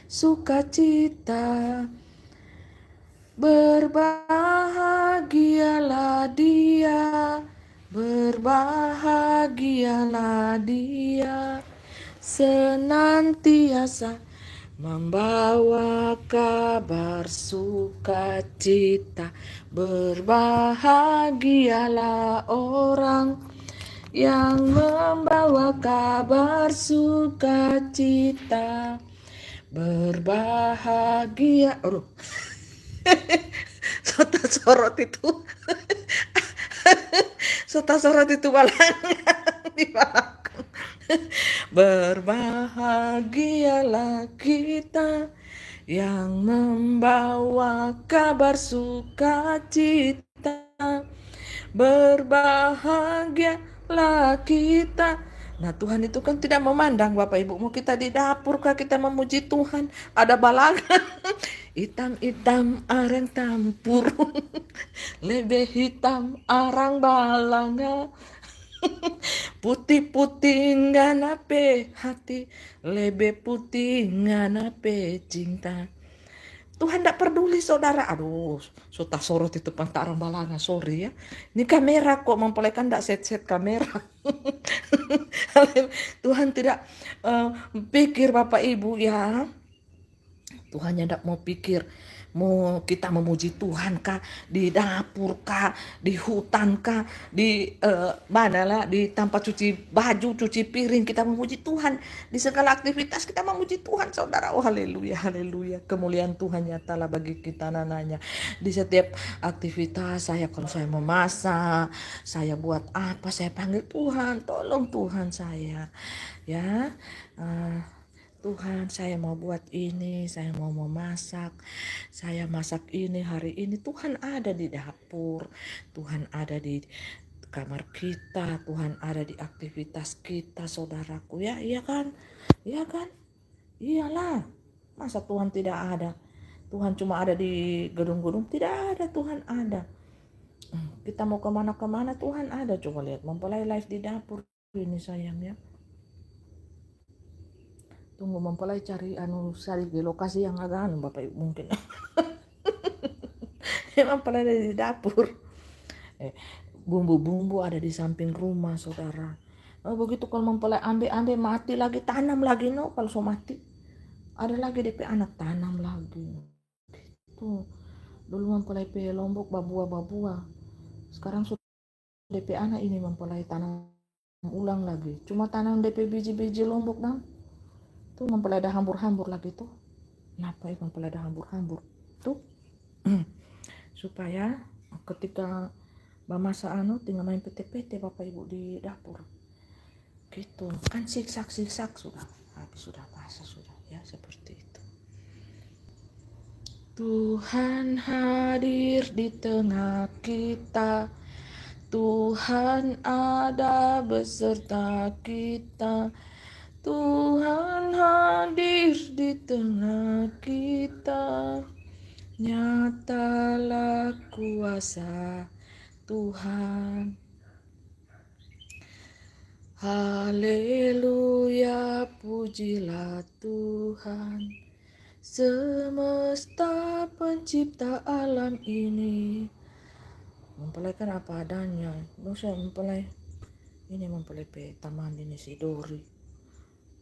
sukacita. Berbahagialah dia senantiasa membawa kabar sukacita. Berbahagialah orang yang membawa kabar sukacita. Berbahagia. Sota sorot itu balangnya di belakang. Berbahagialah kita yang membawa kabar sukacita. Berbahagialah kita. Nah Tuhan itu kan tidak memandang Bapak Ibu, mau kita di dapur kah kita memuji Tuhan, ada balangan hitam-hitam arang tampur lebih hitam arang balanga putih-putih nganape hati lebih putih nganape cinta. Tuhan tidak peduli saudara. Aduh, sota sorot itu pantarang balanga, sorry ya. Ini kamera kok, mempelaikan tidak set-set kamera. Tuhan tidak pikir Bapak Ibu ya. Tuhan tidak mau pikir Mau kita memuji Tuhan kah, di dapur kah, di hutan kah, di mana lah, di tempat cuci baju, cuci piring, kita memuji Tuhan. Di segala aktivitas kita memuji Tuhan, saudara. Oh haleluya, haleluya. Kemuliaan Tuhan nyatalah bagi kita nananya. Di setiap aktivitas saya, kalau saya memasak, saya buat apa, saya panggil Tuhan, tolong Tuhan saya. Ya, Tuhan saya mau buat ini, saya mau memasak, saya masak ini hari ini. Tuhan ada di dapur, Tuhan ada di kamar kita, Tuhan ada di aktivitas kita, saudaraku. Ya, iya kan? Iya kan? Iyalah. Masa Tuhan tidak ada? Tuhan cuma ada di gedung-gedung? Tidak ada, Tuhan ada. Kita mau kemana-kemana, Tuhan ada. Coba lihat, mempelai live di dapur ini sayangnya. Tunggu mempelai cari cari di lokasi yang agak Bapak Ibu mungkin. Mempelai ada di dapur. Bumbu-bumbu ada di samping rumah, saudara. Oh, begitu kalau mempelai ambil mati lagi, tanam lagi, no. Kalau so mati, ada lagi DP anak, tanam lagi. Tuh, dulu mempelai pe Lombok babua. Sekarang sudah DP anak ini mempelai tanam ulang lagi. Cuma tanam DP biji-biji Lombok, dong. Tuh mempelai ada hambur-hambur lagi tuh. Kenapa ya mempelai ada hambur-hambur? Tuh, supaya ketika masa tinggal main PT-PT Bapak Ibu di dapur gitu kan, siksak sudah habis, sudah masa sudah ya seperti itu. Tuhan hadir di tengah kita, Tuhan ada beserta kita, Tuhan hadir di tengah kita, nyatalah kuasa Tuhan. Haleluya, pujilah Tuhan, semesta pencipta alam ini. Mempelai kan apa adanya. Dosa mempelai ini, mempelai pe taman ini si Dori.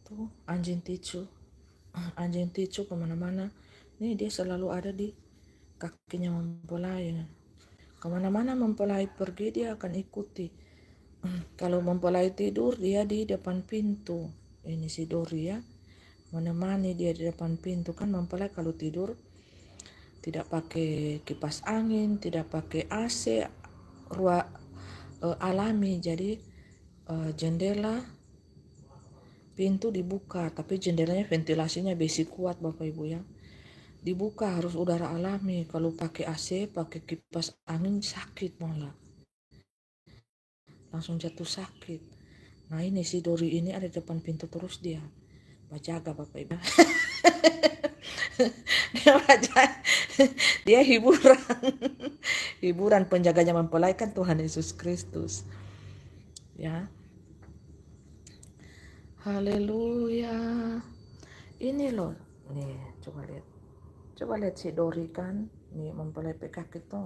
Tuh anjing ticu kemana-mana. Nih dia selalu ada di kakinya mempelai. Kemana-mana mempelai pergi dia akan ikuti. Kalau mempelai tidur dia di depan pintu. Ini si Dori ya, menemani dia di depan pintu. Kan mempelai kalau tidur tidak pakai kipas angin, tidak pakai AC, ruang alami. Jadi jendela pintu dibuka, tapi jendelanya ventilasinya besi kuat Bapak Ibu ya. Dibuka harus udara alami. Kalau pakai AC, pakai kipas angin sakit malah. Langsung jatuh sakit. Nah ini si Dori ini ada di depan pintu terus dia. Jaga Bapak Ibu. Dia hiburan penjaganya mempelai kan Tuhan Yesus Kristus. Ya. Haleluya. Ini loh. Nih, coba lihat. Coba lihat si Dori kan. Nih mempelai PKK itu.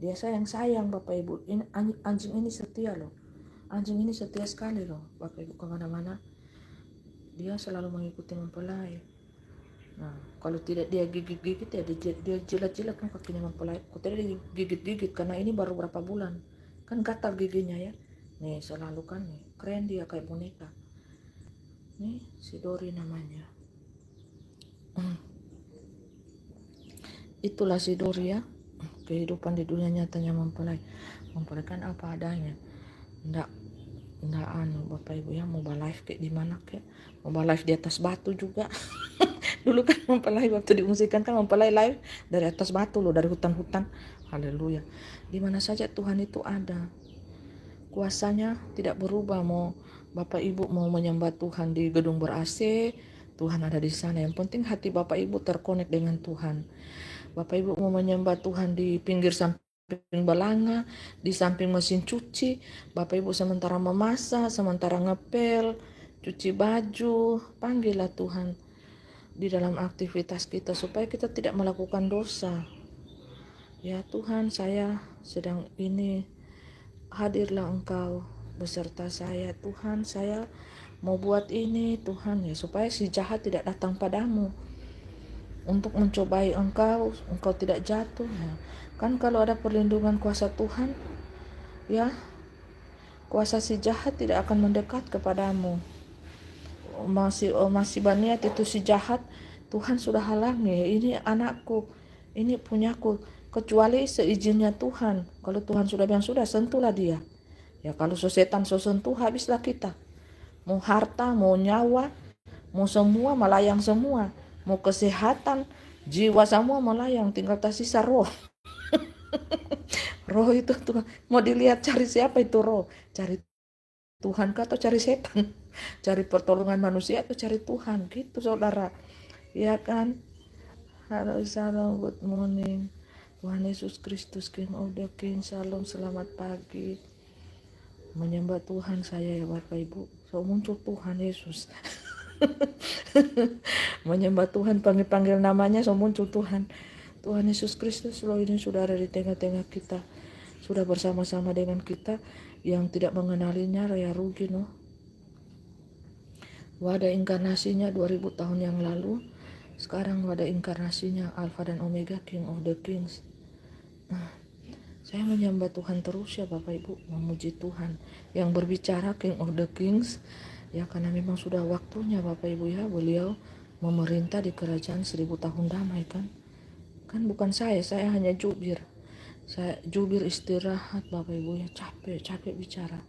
Dia sayang Bapak Ibu. Ini anjing ini setia loh. Anjing ini setia sekali loh Bapak Ibu, kemana-mana dia selalu mengikuti mempelai. Nah kalau tidak dia gigit-gigit ya dia jilat-jilat kan kakinya mempelai. Kalau tidak dia gigit-gigit karena ini baru berapa bulan kan gatal giginya ya. Nih selalu kan nih keren dia kayak boneka. Nih si Dori namanya. Itulah si Dori ya, kehidupan di dunia nyatanya mempelai. Mempelai kan apa adanya. Nggak Bapak Ibu ya, mau live kayak di mana kayak mau live di atas batu juga. Dulu kan mempelai waktu diungsikan kan mempelai live dari atas batu loh, dari hutan-hutan. Haleluya. Di mana saja Tuhan itu ada. Kuasanya tidak berubah. Mau Bapak Ibu mau menyembah Tuhan di gedung ber-AC, Tuhan ada di sana. Yang penting hati Bapak Ibu terkonek dengan Tuhan. Bapak Ibu mau menyembah Tuhan di pinggir samping balanga, di samping mesin cuci, Bapak Ibu sementara memasak, sementara ngepel, cuci baju, panggillah Tuhan di dalam aktivitas kita supaya kita tidak melakukan dosa. Ya Tuhan, saya sedang ini, hadirlah Engkau beserta saya. Tuhan, saya mau buat ini Tuhan ya, supaya si jahat tidak datang padamu untuk mencobai engkau tidak jatuh ya. Kan kalau ada perlindungan kuasa Tuhan ya, kuasa si jahat tidak akan mendekat kepadamu. Masih berniat itu si jahat, Tuhan sudah halangi, ini anakku, ini punyaku, kecuali seizinnya Tuhan. Kalau Tuhan sudah bilang sudah, sentuhlah dia ya. Kalau setan sentuh, habislah kita. Mau harta, mau nyawa, mau semua melayang semua, mau kesehatan, jiwa semua melayang, tinggal tersisa roh. Roh itu Tuhan mau dilihat, cari siapa itu roh, cari Tuhan kah atau cari setan, cari pertolongan manusia atau cari Tuhan, gitu saudara ya kan. Halo, salam, good morning. Tuhan Yesus Kristus, King of the King, salam, selamat pagi. Menyembah Tuhan saya ya Bapak Ibu, so muncul Tuhan Yesus. Menyembah Tuhan, panggil namanya, so muncul Tuhan. Tuhan Yesus Kristus loh ini sudah ada di tengah-tengah kita, sudah bersama-sama dengan kita. Yang tidak mengenalinya ya rugi no. Wadah inkarnasinya 2000 tahun yang lalu, sekarang wadah inkarnasinya Alpha dan Omega, King of the Kings. Saya menyembah Tuhan terus ya Bapak Ibu, memuji Tuhan yang berbicara, King of the Kings ya, karena memang sudah waktunya Bapak Ibu ya, beliau memerintah di kerajaan 1000 tahun damai kan bukan saya hanya jubir. Saya jubir istirahat Bapak Ibu ya, capek bicara.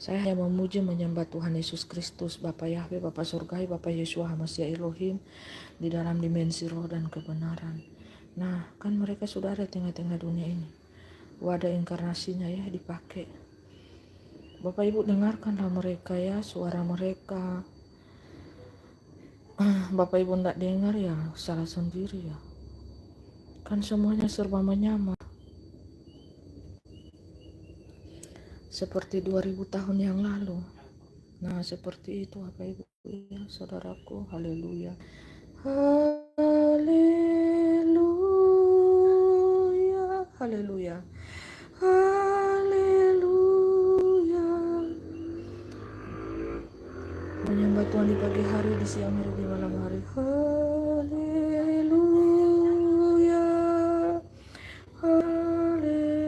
Saya hanya memuji menyembah Tuhan Yesus Kristus, Bapa Yahweh, Bapa Surgawi, Bapa Yeshua HaMashiach Elohim di dalam dimensi roh dan kebenaran. Nah, kan mereka sudah ada tengah-tengah dunia ini. Wadah inkarnasinya ya dipakai. Bapak Ibu dengarkanlah mereka ya, suara mereka. Bapak Ibu enggak dengar ya, salah sendiri ya. Kan semuanya serba menyamar. Seperti 2000 tahun yang lalu. Nah, seperti itu Bapak Ibu ya, saudaraku. Haleluya. Haleluya. Haleluya. Haleluya. Menyembah Tuhan di pagi hari, di siang hari, di malam hari. Haleluya. Haleluya.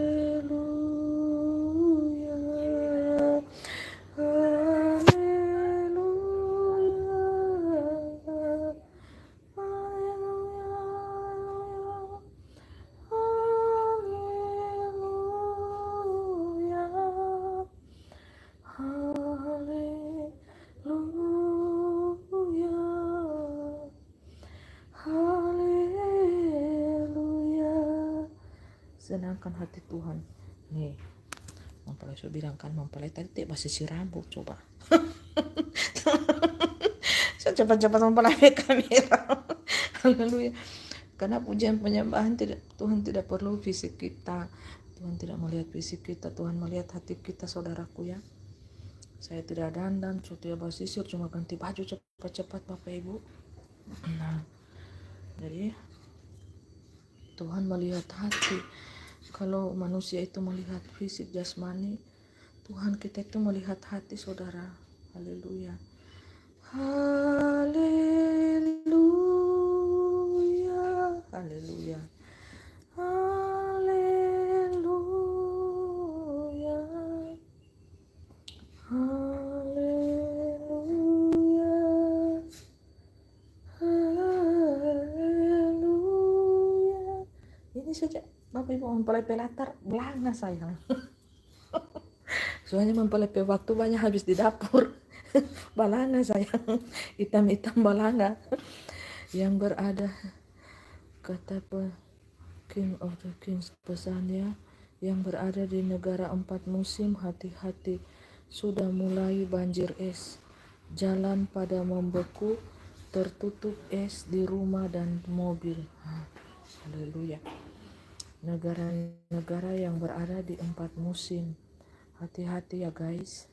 Senangkan hati Tuhan. Nih, mempelai saya bilang kan, mempelai tadi masih si rambut coba. Saya cepat-cepat mempelai kamera. Haleluya. Karena pujian penyembahan Tuhan tidak perlu fisik kita. Tuhan tidak melihat fisik kita, Tuhan melihat hati kita saudaraku ya. Saya tidak dandan, cuti basisir, cuma ganti baju cepat-cepat Bapak Ibu. Nah, jadi Tuhan melihat hati. Kalau manusia itu melihat fisik jasmani, Tuhan kita itu melihat hati saudara. Haleluya. Haleluya. Haleluya. Haleluya. Haleluya. Haleluya. Ini saja Bapak Ibu mempelai pelatar belanga sayang. Soalnya mempelai waktu banyak habis di dapur. Balanga sayang, hitam-hitam balanga yang berada, kata King of the Kings pesannya, yang berada di negara 4 musim, hati-hati, sudah mulai banjir es, jalan pada membeku, tertutup es di rumah dan mobil. Haleluya. Negara-negara yang berada di 4 musim, hati-hati ya guys.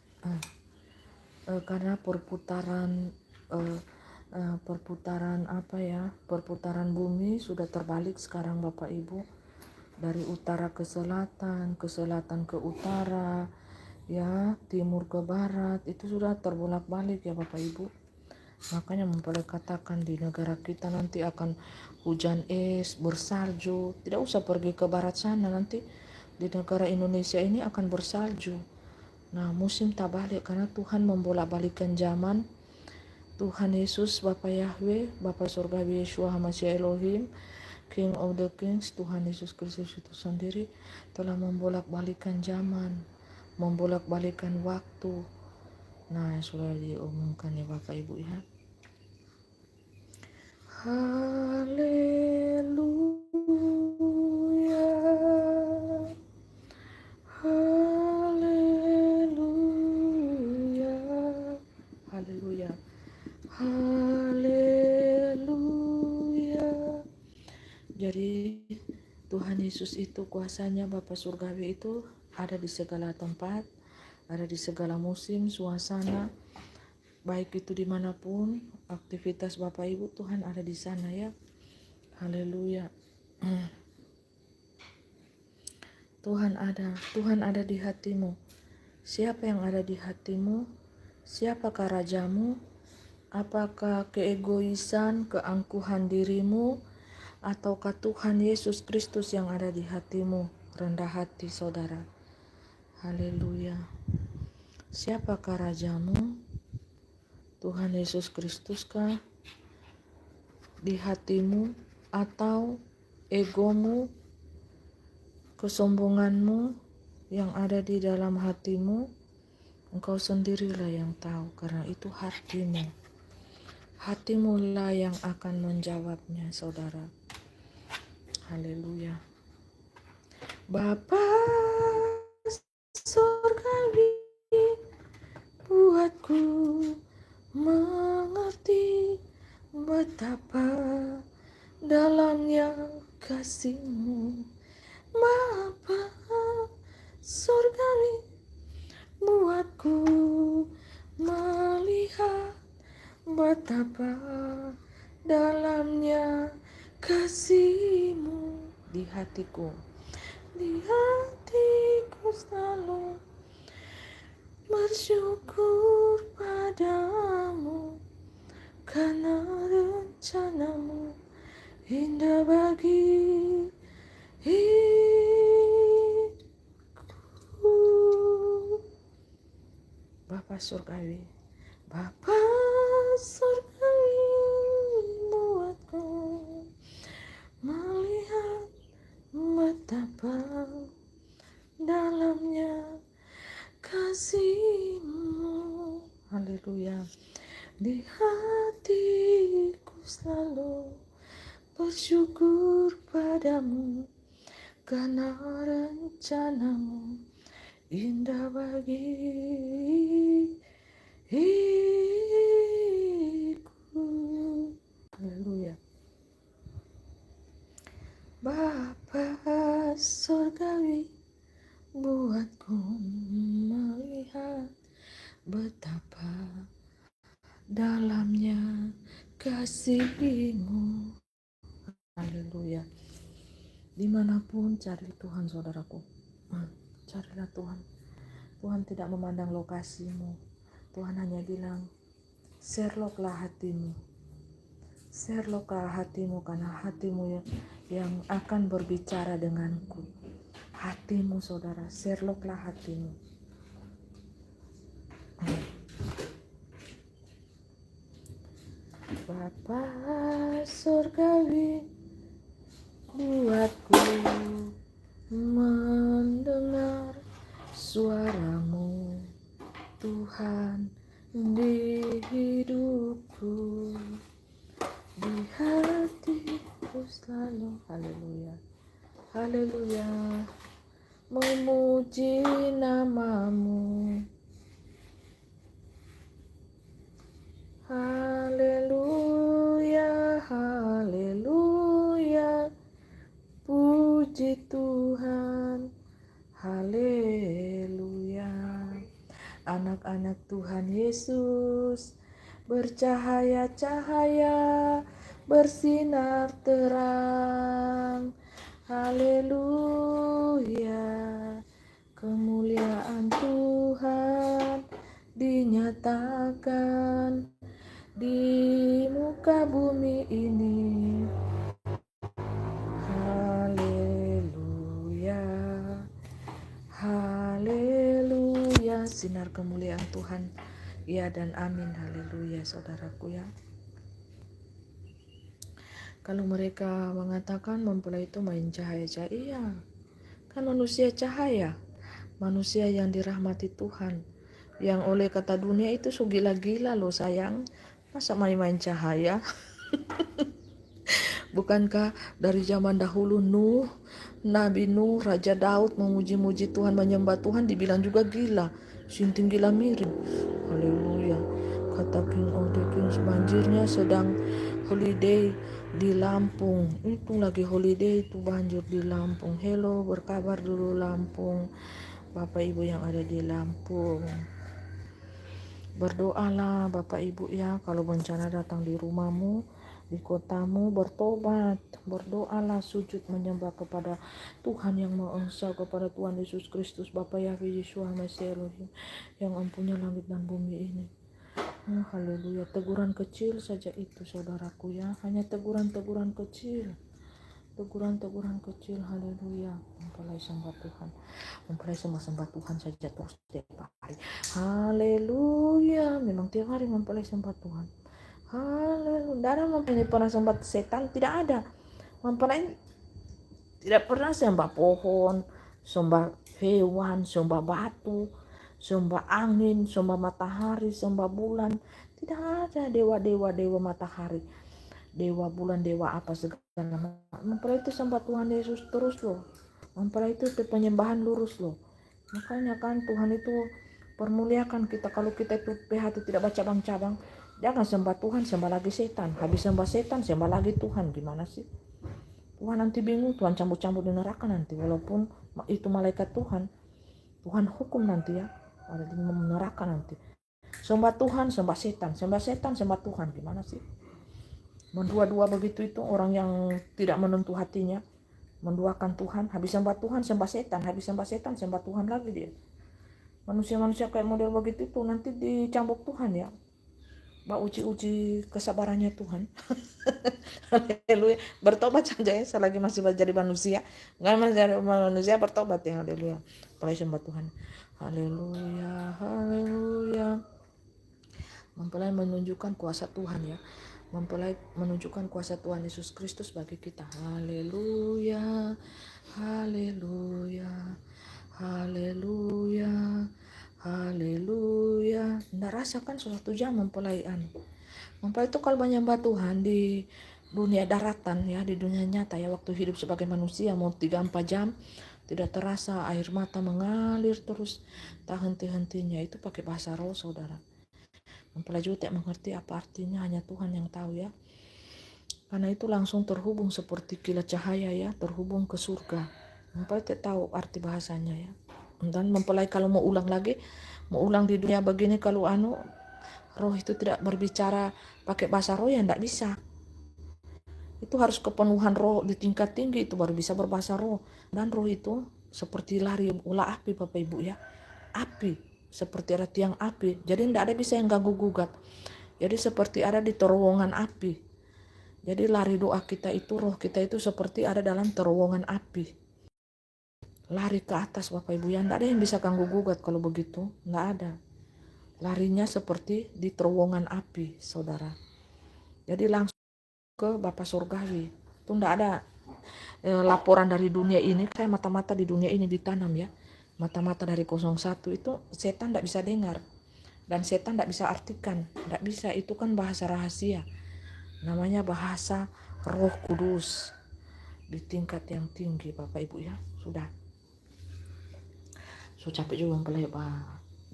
Karena perputaran perputaran bumi sudah terbalik sekarang Bapak Ibu, dari utara ke selatan ke utara ya, timur ke barat, itu sudah terbolak-balik ya Bapak Ibu. Makanya katakan di negara kita nanti akan hujan es, bersalju. Tidak usah pergi ke barat sana, nanti di negara Indonesia ini akan bersalju. Nah, musim tak balik karena Tuhan membolak-balikan zaman. Tuhan Yesus, Bapa Yahweh, Bapa Surgawi Yeshua HaMashiach Elohim, King of the Kings, Tuhan Yesus Kristus itu sendiri telah membolak-balikan zaman, membolak-balikan waktu. Nah, sudah diumumkan ya Bapak Ibu ya. Haleluya, haleluya, haleluya, haleluya. Jadi Tuhan Yesus itu kuasanya Bapa Surgawi itu ada di segala tempat, ada di segala musim, suasana, baik itu dimanapun aktivitas Bapak Ibu, Tuhan ada di sana ya. Haleluya. Tuhan ada di hatimu. Siapa yang ada di hatimu? Siapakah rajamu? Apakah keegoisan, keangkuhan dirimu, ataukah Tuhan Yesus Kristus yang ada di hatimu? Rendah hati saudara. Haleluya. Siapakah rajamu? Tuhan Yesus Kristus kah di hatimu, atau egomu, kesombonganmu yang ada di dalam hatimu? Engkau sendirilah yang tahu, karena itu hatimu. Hatimulah yang akan menjawabnya saudara. Haleluya. Bapa Surgawi, buatku mengerti betapa dalamnya kasih-Mu. Bapa Surgawi, buatku melihat betapa dalamnya kasih-Mu. Di hatiku selalu bersyukur padamu, karena rencana-Mu indah bagi hidupku. Bapa Surgawi, Bapa Surgawi, buatku melihat betapa dalamnya kasih-Mu. Haleluya. Di hatiku selalu bersyukur padamu, karena rencana-Mu indah bagi hidupku. Haleluya. Bapa Surgawi, buatku melihat betapa dalamnya kasih-Mu. Haleluya. Dimanapun cari Tuhan saudaraku. Carilah Tuhan. Tuhan tidak memandang lokasimu. Tuhan hanya bilang, Sherlocklah hatimu. Sherlocklah hatimu, karena hatimu yang akan berbicara denganku. Hatimu saudara, Sherlocklah hatimu. Bapa Surgawi, buatku mendengar suara-Mu, Tuhan, di hidupku, di hatiku selalu. Haleluya, haleluya, memuji nama-Mu. Haleluya, haleluya, puji Tuhan. Haleluya. Anak-anak Tuhan Yesus bercahaya-cahaya, bersinar terang. Haleluya, kemuliaan Tuhan nyatakan di muka bumi ini. Haleluya, haleluya, sinar kemuliaan Tuhan. Ya dan amin, haleluya saudaraku ya. Kalau mereka mengatakan mempelai itu main cahaya-cahaya, iya, kan manusia cahaya, manusia yang dirahmati Tuhan, yang oleh kata dunia itu so gila-gila loh sayang, masa main-main cahaya. Bukankah dari zaman dahulu Nabi Nuh, Raja Daud memuji-muji Tuhan, menyembah Tuhan, dibilang juga gila, sinting gila miring. Haleluya. Kata King of the Kings, banjirnya sedang holiday di Lampung. Itu lagi holiday, itu banjir di Lampung. Hello, berkabar dulu Lampung, Bapak Ibu yang ada di Lampung. Berdoalah Bapak Ibu ya, kalau bencana datang di rumahmu, di kotamu, bertobat, berdoalah, sujud menyembah kepada Tuhan yang Maha Esa, kepada Tuhan Yesus Kristus, Bapa Yahweh Yeshua Mesih Elohim, yang mempunyai langit dan bumi ini. Haleluya. Teguran kecil saja itu saudaraku ya, hanya teguran-teguran kecil, teguran-teguran kecil. Haleluya. Mempelai sembah Tuhan, mempelai sembah Tuhan saja terus setiap hari. Haleluya. Memang tiap hari mempelai sembah Tuhan. Haleluya. Tidak ada mempelai pernah sembah setan, tidak ada. Mempelai tidak pernah sembah pohon, sembah hewan, sembah batu, sembah angin, sembah matahari, sembah bulan. Tidak ada dewa-dewa, dewa matahari, dewa bulan, dewa apa segala macam. Mempelai itu sembah Tuhan Yesus terus loh. Mempelai itu penyembahan lurus loh. Makanya kan Tuhan itu permuliakan kita. Kalau kita itu PH itu tidak baca cabang-cabang, jangan sembah Tuhan, sembah lagi setan. Habis sembah setan, sembah lagi Tuhan. Gimana sih? Tuhan nanti bingung, Tuhan campur-campur di neraka nanti. Walaupun itu malaikat Tuhan, Tuhan hukum nanti ya, ada di neraka nanti. Sembah Tuhan, sembah setan, sembah setan, sembah Tuhan. Gimana sih? Mendua-dua begitu itu orang yang tidak menentu hatinya, menduakan Tuhan. Habis sembah Tuhan, sembah setan. Habis sembah setan, sembah Tuhan lagi dia. Manusia-manusia kayak model begitu itu nanti dicambuk Tuhan ya. Mbak uji-uji kesabarannya Tuhan. Haleluya. Bertobat saja ya selagi masih jadi manusia. Nggak menjadi manusia, bertobat ya. Haleluya. Praise sembah Tuhan. Haleluya. Haleluya. Mempelai menunjukkan kuasa Tuhan ya. Mempelai menunjukkan kuasa Tuhan Yesus Kristus bagi kita. Haleluya. Haleluya. Haleluya. Haleluya. Nggak rasakan suatu jam mempelaian. Mempelai itu kalau menyembah Tuhan di dunia daratan ya, di dunia nyata ya, waktu hidup sebagai manusia mau 3-4 jam tidak terasa, air mata mengalir terus tak henti-hentinya. Itu pakai bahasa roh saudara. Mempelai juga tak mengerti apa artinya, hanya Tuhan yang tahu ya. Karena itu langsung terhubung seperti kilat cahaya ya, terhubung ke surga. Mempelai tak tahu arti bahasanya ya. Dan mempelai kalau mau ulang lagi, mau ulang di dunia begini, kalau roh itu tidak berbicara pakai bahasa roh ya tidak bisa. Itu harus kepenuhan roh di tingkat tinggi itu baru bisa berbahasa roh. Dan roh itu seperti lari ulah api Bapak Ibu ya. Api, seperti ada tiang api. Jadi tidak ada bisa yang ganggu gugat. Jadi seperti ada di terowongan api. Jadi lari doa kita itu, roh kita itu seperti ada dalam terowongan api. Lari ke atas Bapak Ibu ya, tidak ada yang bisa ganggu gugat kalau begitu, tidak ada. Larinya seperti di terowongan api saudara. Jadi langsung ke Bapa Surgawi. Itu tidak ada laporan dari dunia ini, kayak mata-mata di dunia ini ditanam ya. Mata-mata dari 01 itu setan tidak bisa dengar. Dan setan tidak bisa artikan, tidak bisa, itu kan bahasa rahasia. Namanya bahasa Roh Kudus di tingkat yang tinggi Bapak Ibu ya. Sudah. So capek juga mempelai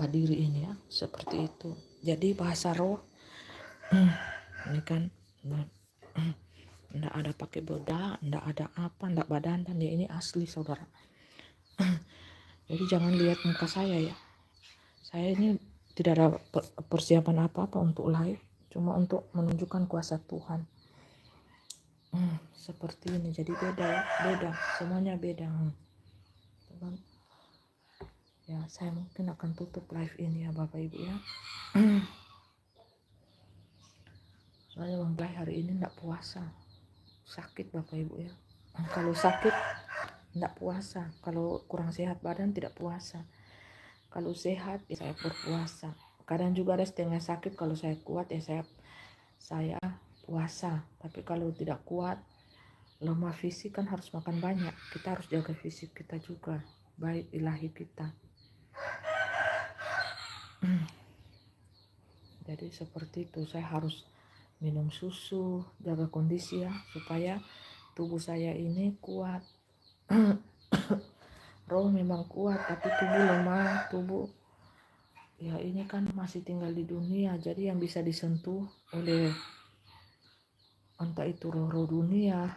diri ini ya, seperti itu. Jadi bahasa roh ini kan enggak ada pakai bedak, enggak ada apa, enggak badan dan ya, ini asli saudara. Jadi jangan lihat muka saya ya. Saya ini tidak ada persiapan apa-apa untuk live, cuma untuk menunjukkan kuasa Tuhan. Seperti ini, jadi beda ya, beda, semuanya beda. Ya, saya mungkin akan tutup live ini ya Bapak Ibu ya. Soalnya Bang Blay hari ini enggak puasa. Sakit Bapak Ibu ya. Kalau sakit enggak puasa. Kalau kurang sehat badan tidak puasa. Kalau sehat ya saya berpuasa. Kadang juga ada setengah sakit, kalau saya kuat ya saya puasa. Tapi kalau tidak kuat, lemah fisik kan harus makan banyak. Kita harus jaga fisik kita juga. Baik ilahi kita. Jadi seperti itu, saya harus minum susu, jaga kondisi ya, supaya tubuh saya ini kuat. Roh memang kuat, tapi tubuh lemah, tubuh ya ini kan masih tinggal di dunia, jadi yang bisa disentuh oleh entah itu roh-roh dunia,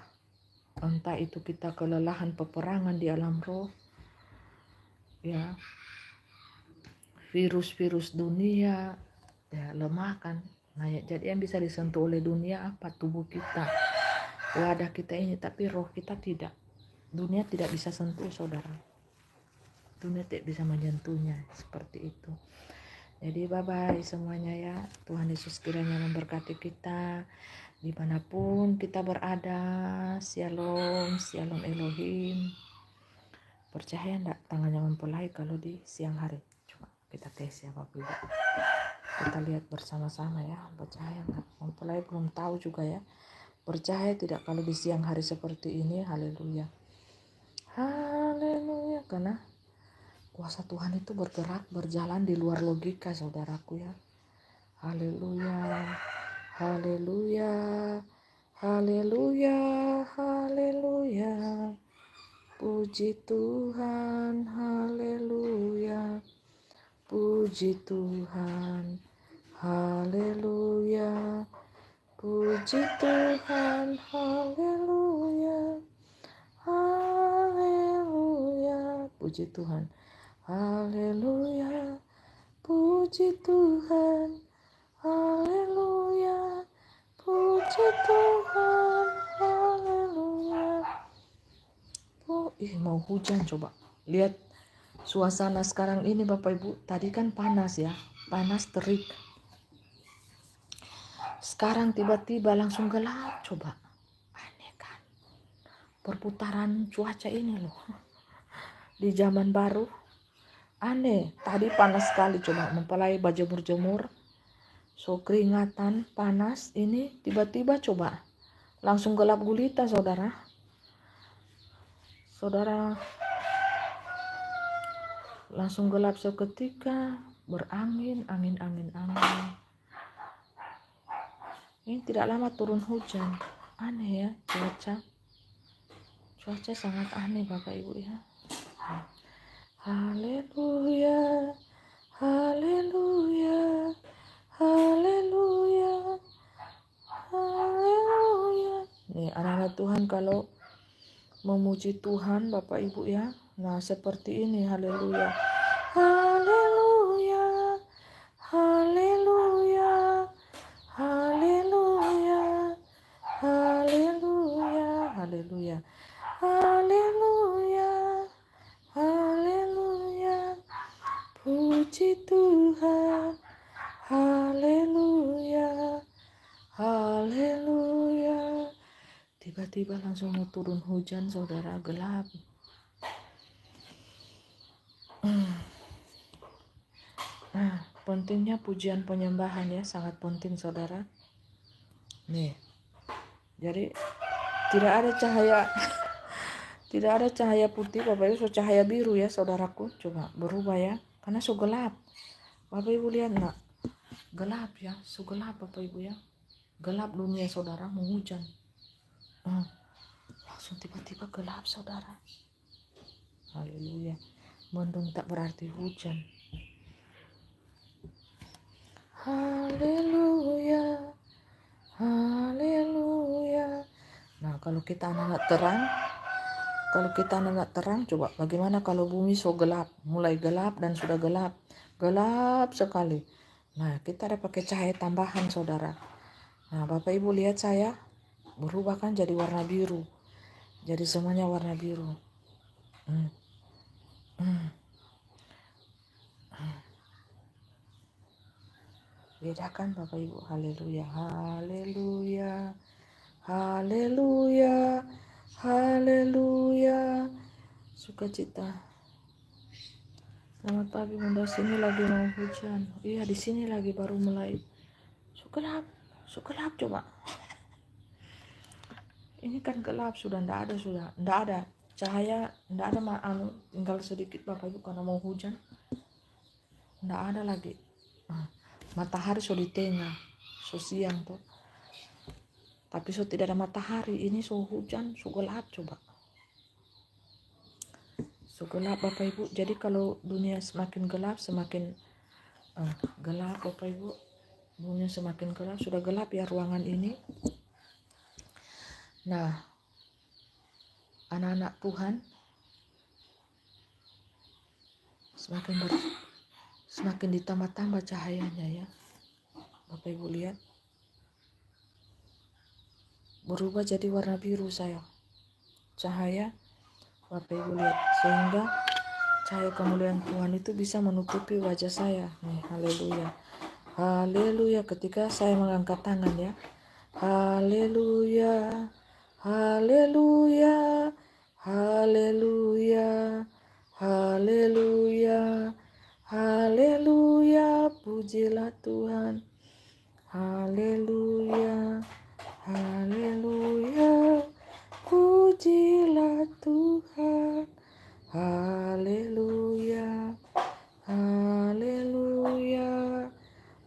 entah itu kita kelelahan peperangan di alam roh, ya virus-virus dunia, ya lemah kan. Nah ya, jadi yang bisa disentuh oleh dunia apa? Tubuh kita, wadah kita ini, tapi roh kita tidak. Dunia tidak bisa sentuh saudara, dunia tidak bisa menyentuhnya, seperti itu. Jadi bye bye semuanya ya. Tuhan Yesus kiranya memberkati kita dimanapun kita berada. Shalom, shalom Elohim. Percaya enggak tangannya mempelai kalau di siang hari? Coba kita tes ya Bapak Ibu. Kita lihat bersama-sama ya, percaya enggak? Mempelai belum tahu juga ya. Percaya tidak kalau di siang hari seperti ini? Haleluya. Haleluya, karena kuasa Tuhan itu bergerak, berjalan di luar logika saudaraku ya. Haleluya, haleluya, haleluya, haleluya. Puji Tuhan, haleluya. Puji Tuhan, haleluya. Puji Tuhan, haleluya. Haleluya, puji Tuhan, haleluya, puji Tuhan, haleluya, puji Tuhan, haleluya. Oh, mau hujan coba. Lihat suasana sekarang ini Bapak Ibu. Tadi kan panas ya, panas terik. Sekarang tiba-tiba langsung gelap coba. Perputaran cuaca ini loh di zaman baru aneh. Tadi panas sekali, coba mempelai berjemur-jemur so keringatan panas, ini tiba-tiba coba langsung gelap gulita saudara langsung gelap seketika, berangin angin. Ini tidak lama turun hujan. Aneh ya cuaca sangat aneh Bapak Ibu ya. Haleluya, haleluya, haleluya, haleluya. Nih anak-anak Tuhan kalau memuji Tuhan Bapak Ibu ya, nah seperti ini. Haleluya, haleluya, haleluya, haleluya, haleluya, haleluya, haleluya, haleluya, puji Tuhan, haleluya, haleluya. Tiba-tiba langsung mau turun hujan saudara, gelap. Nah, pentingnya pujian penyembahan ya, sangat penting saudara. Nih, jadi tidak ada cahaya putih Bapak Ibu, so cahaya biru ya saudaraku. Coba berubah ya, karena so gelap. Bapak Ibu lihat enggak? Gelap ya, so gelap Bapak Ibu ya. Gelap dunia saudara, mau hujan. Langsung tiba-tiba gelap saudara. Haleluya. Mendung tak berarti hujan. Haleluya, haleluya. Nah kalau kita anak terang, coba bagaimana kalau bumi so gelap, mulai gelap dan sudah gelap sekali. Nah kita ada pakai cahaya tambahan saudara. Nah Bapak Ibu lihat saya berubah kan jadi warna biru, jadi semuanya warna biru. Beda kan Bapak Ibu? Haleluya, haleluya, haleluya, haleluya. Sukacita. Selamat pagi Bunda, sini lagi mau hujan. Iya, di sini lagi baru mulai. Gelap coba. Ini kan gelap sudah, ndak ada cahaya, ndak ada tinggal sedikit Bapak Ibu karena mau hujan. Ndak ada lagi. Matahari sudah di tengah, so siang tuh. Tapi so tidak ada matahari, ini so hujan, so gelap coba. So gelap Bapak Ibu. Jadi kalau dunia semakin gelap, semakin gelap Bapak Ibu. Dunia semakin gelap, sudah gelap ya ruangan ini. Nah, anak-anak Tuhan semakin ditambah-tambah cahayanya ya. Bapak Ibu lihat. Berubah jadi warna biru saya. Cahaya Bapak Ibu lihat, sehingga cahaya kemuliaan Tuhan itu bisa menutupi wajah saya. Nih, haleluya. Haleluya, ketika saya mengangkat tangan ya. Haleluya. Haleluya. Haleluya. Haleluya. Haleluya. Pujilah Tuhan. Haleluya. Haleluya. Pujilah Tuhan. Haleluya. Haleluya.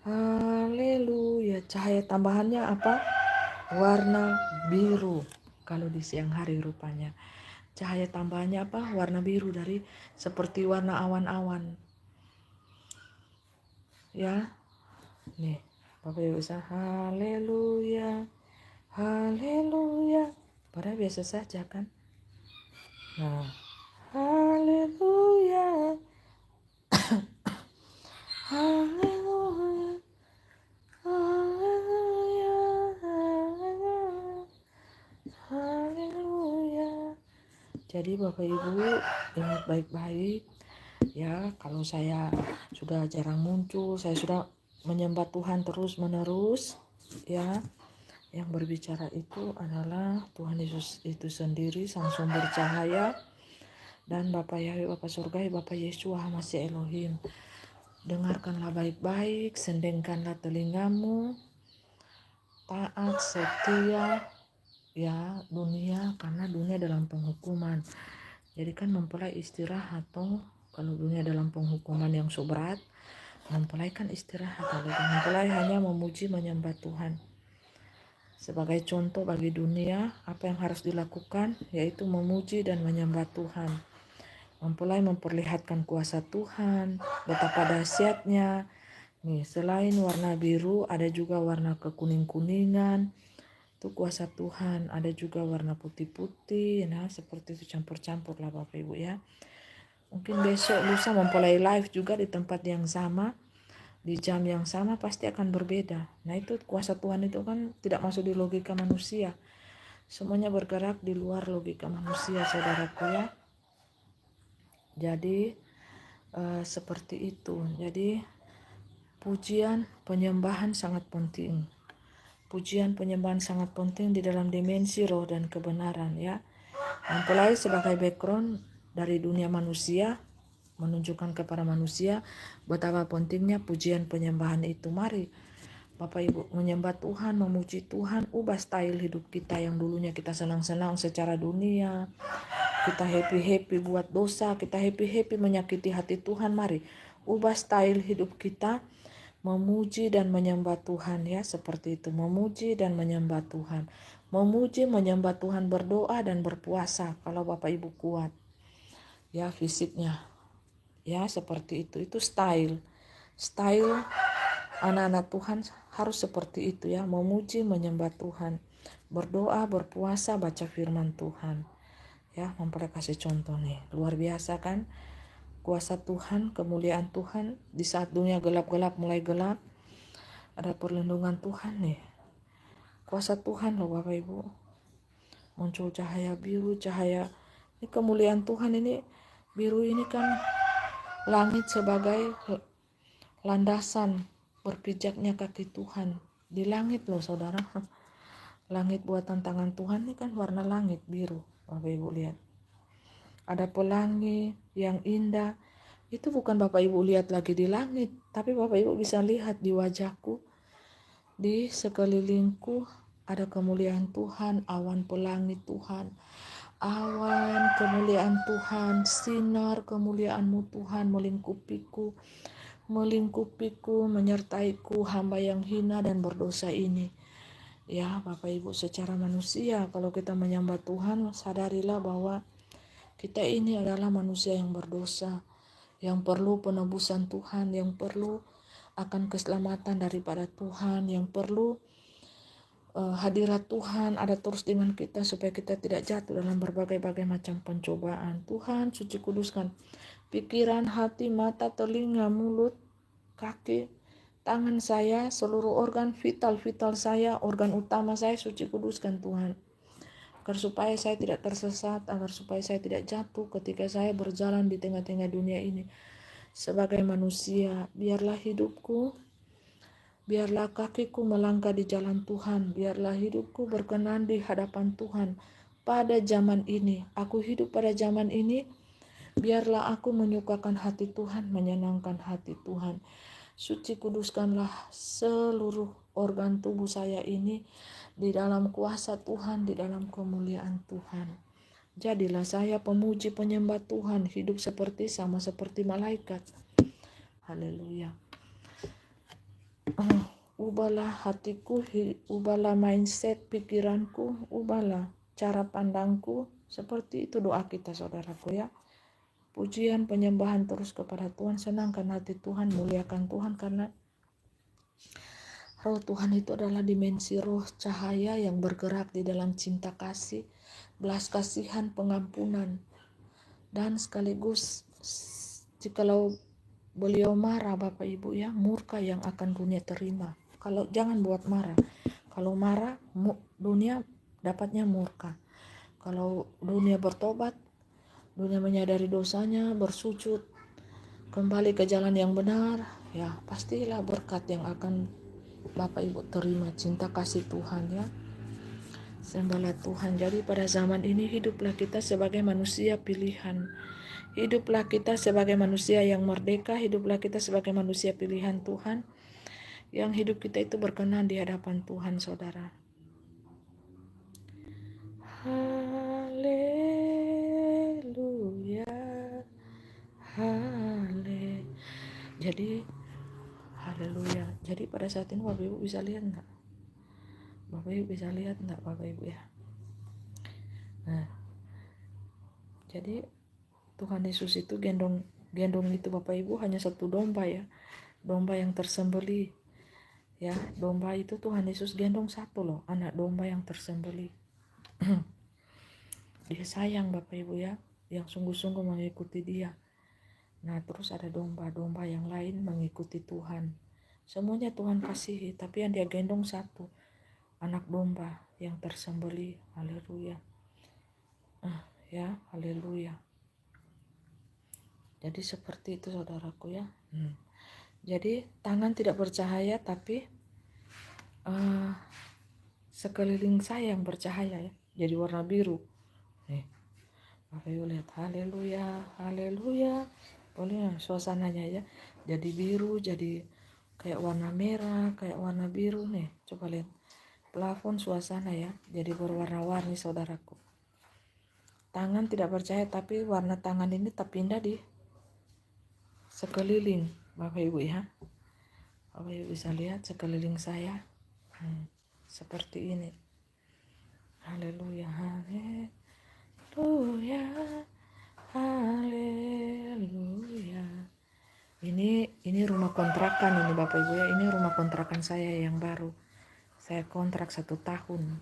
Haleluya. Cahaya tambahannya apa? Warna biru. Kalau di siang hari rupanya. Cahaya tambahannya apa? Warna biru dari seperti warna awan-awan. Ya. Nih, Bapak Ibu bisa haleluya. Haleluya. Padahal biasa saja kan. Nah, haleluya. Haleluya. Haleluya. Haleluya. Jadi Bapak Ibu ingat baik-baik ya, kalau saya sudah jarang muncul, saya sudah menyembah Tuhan terus-menerus ya. Yang berbicara itu adalah Tuhan Yesus itu sendiri, sang sumber cahaya, dan Bapa Yahweh, Bapa Surgawi, Bapa Yeshua Masih Elohim. Dengarkanlah baik-baik, sendengkanlah telingamu, taat, setia ya dunia, karena dunia dalam penghukuman. Jadi kan mempelai istirahat, atau kalau dunia dalam penghukuman yang so berat, mempelai kan istirahat. Kalau mempelai hanya memuji menyembah Tuhan. Sebagai contoh bagi dunia, apa yang harus dilakukan yaitu memuji dan menyembah Tuhan. Mempelai memperlihatkan kuasa Tuhan, betapa dahsyatnya. Nih, selain warna biru, ada juga warna kekuning-kuningan. Itu kuasa Tuhan. Ada juga warna putih-putih. Nah, seperti itu campur-campur lah Bapak Ibu ya. Mungkin besok lusa mempelai live juga di tempat yang sama, di jam yang sama, pasti akan berbeda. Nah, itu kuasa Tuhan itu kan tidak masuk di logika manusia. Semuanya bergerak di luar logika manusia, saudaraku ya. Jadi seperti itu. Jadi pujian penyembahan sangat penting. Pujian penyembahan sangat penting di dalam dimensi roh dan kebenaran ya. Mempelai sebagai background dari dunia manusia, menunjukkan kepada manusia betapa pentingnya pujian penyembahan itu. Mari Bapak Ibu menyembah Tuhan, memuji Tuhan, ubah style hidup kita yang dulunya kita senang-senang secara dunia, kita happy-happy buat dosa, kita happy-happy menyakiti hati Tuhan. Mari ubah style hidup kita, memuji dan menyembah Tuhan ya, seperti itu. Memuji dan menyembah Tuhan, memuji menyembah Tuhan, berdoa dan berpuasa kalau Bapak Ibu kuat ya fisiknya ya, seperti itu style anak-anak Tuhan harus seperti itu ya, memuji menyembah Tuhan, berdoa, berpuasa, baca firman Tuhan ya. Mempelai kasih contoh nih, luar biasa kan kuasa Tuhan, kemuliaan Tuhan di saat dunia gelap-gelap mulai gelap, ada perlindungan Tuhan nih, kuasa Tuhan loh Bapak Ibu. Muncul cahaya biru, cahaya ini kemuliaan Tuhan. Ini biru ini kan langit sebagai landasan berpijaknya kaki Tuhan di langit loh saudara. Langit buatan tangan Tuhan ini kan warna langit biru, Bapak Ibu lihat. Ada pelangi yang indah. Itu bukan Bapak Ibu lihat lagi di langit, tapi Bapak Ibu bisa lihat di wajahku, di sekelilingku ada kemuliaan Tuhan, awan pelangi Tuhan, awan kemuliaan Tuhan, sinar kemuliaan-Mu Tuhan melingkupiku, menyertaiku, hamba yang hina dan berdosa ini. Ya Bapak Ibu, secara manusia kalau kita menyembah Tuhan, sadarilah bahwa kita ini adalah manusia yang berdosa, yang perlu penebusan Tuhan, yang perlu akan keselamatan daripada Tuhan, yang perlu hadirat Tuhan ada terus dengan kita supaya kita tidak jatuh dalam berbagai-bagai macam pencobaan. Tuhan suci kuduskan pikiran, hati, mata, telinga, mulut, kaki, tangan saya, seluruh organ vital saya, organ utama saya, suci kuduskan Tuhan. Agar supaya saya tidak tersesat, agar supaya saya tidak jatuh ketika saya berjalan di tengah-tengah dunia ini. Sebagai manusia, biarlah hidupku, biarlah kakiku melangkah di jalan Tuhan, biarlah hidupku berkenan di hadapan Tuhan. Pada zaman ini, aku hidup pada zaman ini, biarlah aku menyukakan hati Tuhan, menyenangkan hati Tuhan. Suci kuduskanlah seluruh organ tubuh saya ini di dalam kuasa Tuhan, di dalam kemuliaan Tuhan. Jadilah saya pemuji penyembah Tuhan, hidup sama seperti malaikat. Haleluya. Ubahlah hatiku, ubahlah mindset pikiranku, ubahlah cara pandangku. Seperti itu doa kita saudaraku ya. Pujian penyembahan terus kepada Tuhan, senangkan hati Tuhan, muliakan Tuhan, karena roh Tuhan itu adalah dimensi roh cahaya yang bergerak di dalam cinta kasih, belas kasihan, pengampunan, dan sekaligus jikalau beliau marah Bapak Ibu ya, murka yang akan dunia terima. Kalau jangan buat marah, kalau marah dunia dapatnya murka. Kalau dunia bertobat, dunia menyadari dosanya, bersujud, kembali ke jalan yang benar, ya pastilah berkat yang akan Bapak Ibu terima, cinta kasih Tuhan ya. Sembahlah Tuhan. Jadi pada zaman ini hiduplah kita sebagai manusia pilihan. Hiduplah kita sebagai manusia yang merdeka, hiduplah kita sebagai manusia pilihan Tuhan. Yang hidup kita itu berkenan di hadapan Tuhan saudara. Haleluya. Jadi haleluya. Jadi pada saat ini Bapak Ibu bisa lihat enggak? Bapak Ibu bisa lihat enggak Bapak Ibu ya? Nah, jadi Tuhan Yesus itu gendong itu Bapak Ibu hanya satu domba ya. Domba yang tersembelih. Ya, domba itu Tuhan Yesus gendong satu loh, anak domba yang tersembelih. Dia sayang Bapak Ibu ya, yang sungguh-sungguh mengikuti dia. Nah terus ada domba-domba yang lain mengikuti Tuhan. Semuanya Tuhan kasihi, tapi yang dia gendong satu, anak domba yang tersembelih. Haleluya. Ya, haleluya. Jadi seperti itu saudaraku ya. Jadi tangan tidak bercahaya, tapi sekeliling saya yang bercahaya ya. Jadi warna biru. Nih, Bapak Ibu lihat, haleluya, haleluya. Boleh suasananya ya. Jadi biru, jadi kayak warna merah, kayak warna biru nih. Coba lihat. Plafon suasana ya. Jadi berwarna-warni saudaraku. Tangan tidak bercahaya, tapi warna tangan ini terpindah di sekeliling Bapak Ibu ya. Bapak Ibu bisa lihat sekeliling saya. Seperti ini. Haleluya, haleluya. Haleluya. Ini rumah kontrakan ini Bapak Ibu ya. Ini rumah kontrakan saya yang baru. Saya kontrak 1 tahun.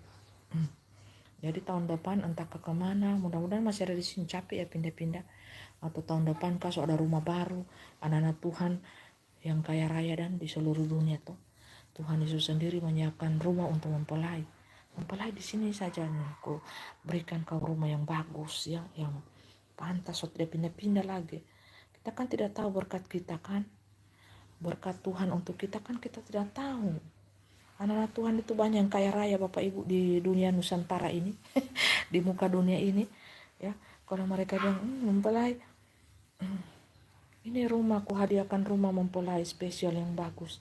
Jadi tahun depan entah ke kemana. Mudah-mudahan masih ada di sini, capek ya pindah-pindah. Atau tahun depan kalau ada rumah baru, anak-anak Tuhan yang kaya raya dan di seluruh dunia tuh. Tuhan Yesus sendiri menyiapkan rumah untuk mempelai di sini saja nih. Aku berikan kau rumah yang bagus ya, yang pantas, tidak pindah-pindah lagi. Kita kan tidak tahu berkat kita kan. berkat Tuhan untuk kita kan kita tidak tahu. Anak-anak Tuhan itu banyak yang kaya raya Bapak Ibu di dunia Nusantara ini, di muka dunia ini, ya. Kalau mereka bilang mempelai, ini rumah, ku hadiahkan rumah mempelai spesial yang bagus.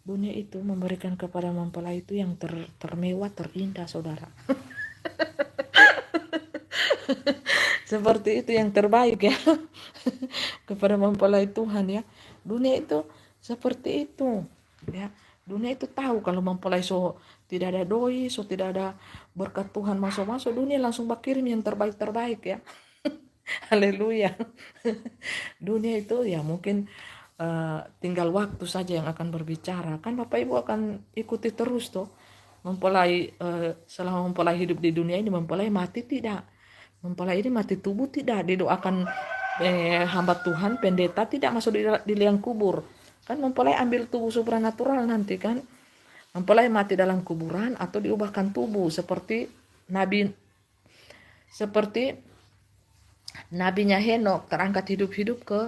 Dunia itu memberikan kepada mempelai itu yang termewah, terindah, saudara. Seperti itu yang terbaik ya kepada mempelai Tuhan ya. Dunia itu seperti itu ya. Dunia itu tahu kalau mempelai tidak ada doi, tidak ada berkat Tuhan masuk-masuk, dunia langsung berkirim yang terbaik-terbaik ya. Haleluya. Dunia itu ya mungkin tinggal waktu saja yang akan berbicara. Kan Bapak Ibu akan ikuti terus tuh. Mempelai selama mempelai hidup di dunia ini, mempelai mati tidak. Mempelai ini mati tubuh tidak. Didoakan hamba Tuhan, pendeta tidak masuk di liang kubur. Kan mempelai ambil tubuh supranatural nanti kan. Mempelai mati dalam kuburan atau diubahkan tubuh seperti nabinya Henok terangkat hidup-hidup ke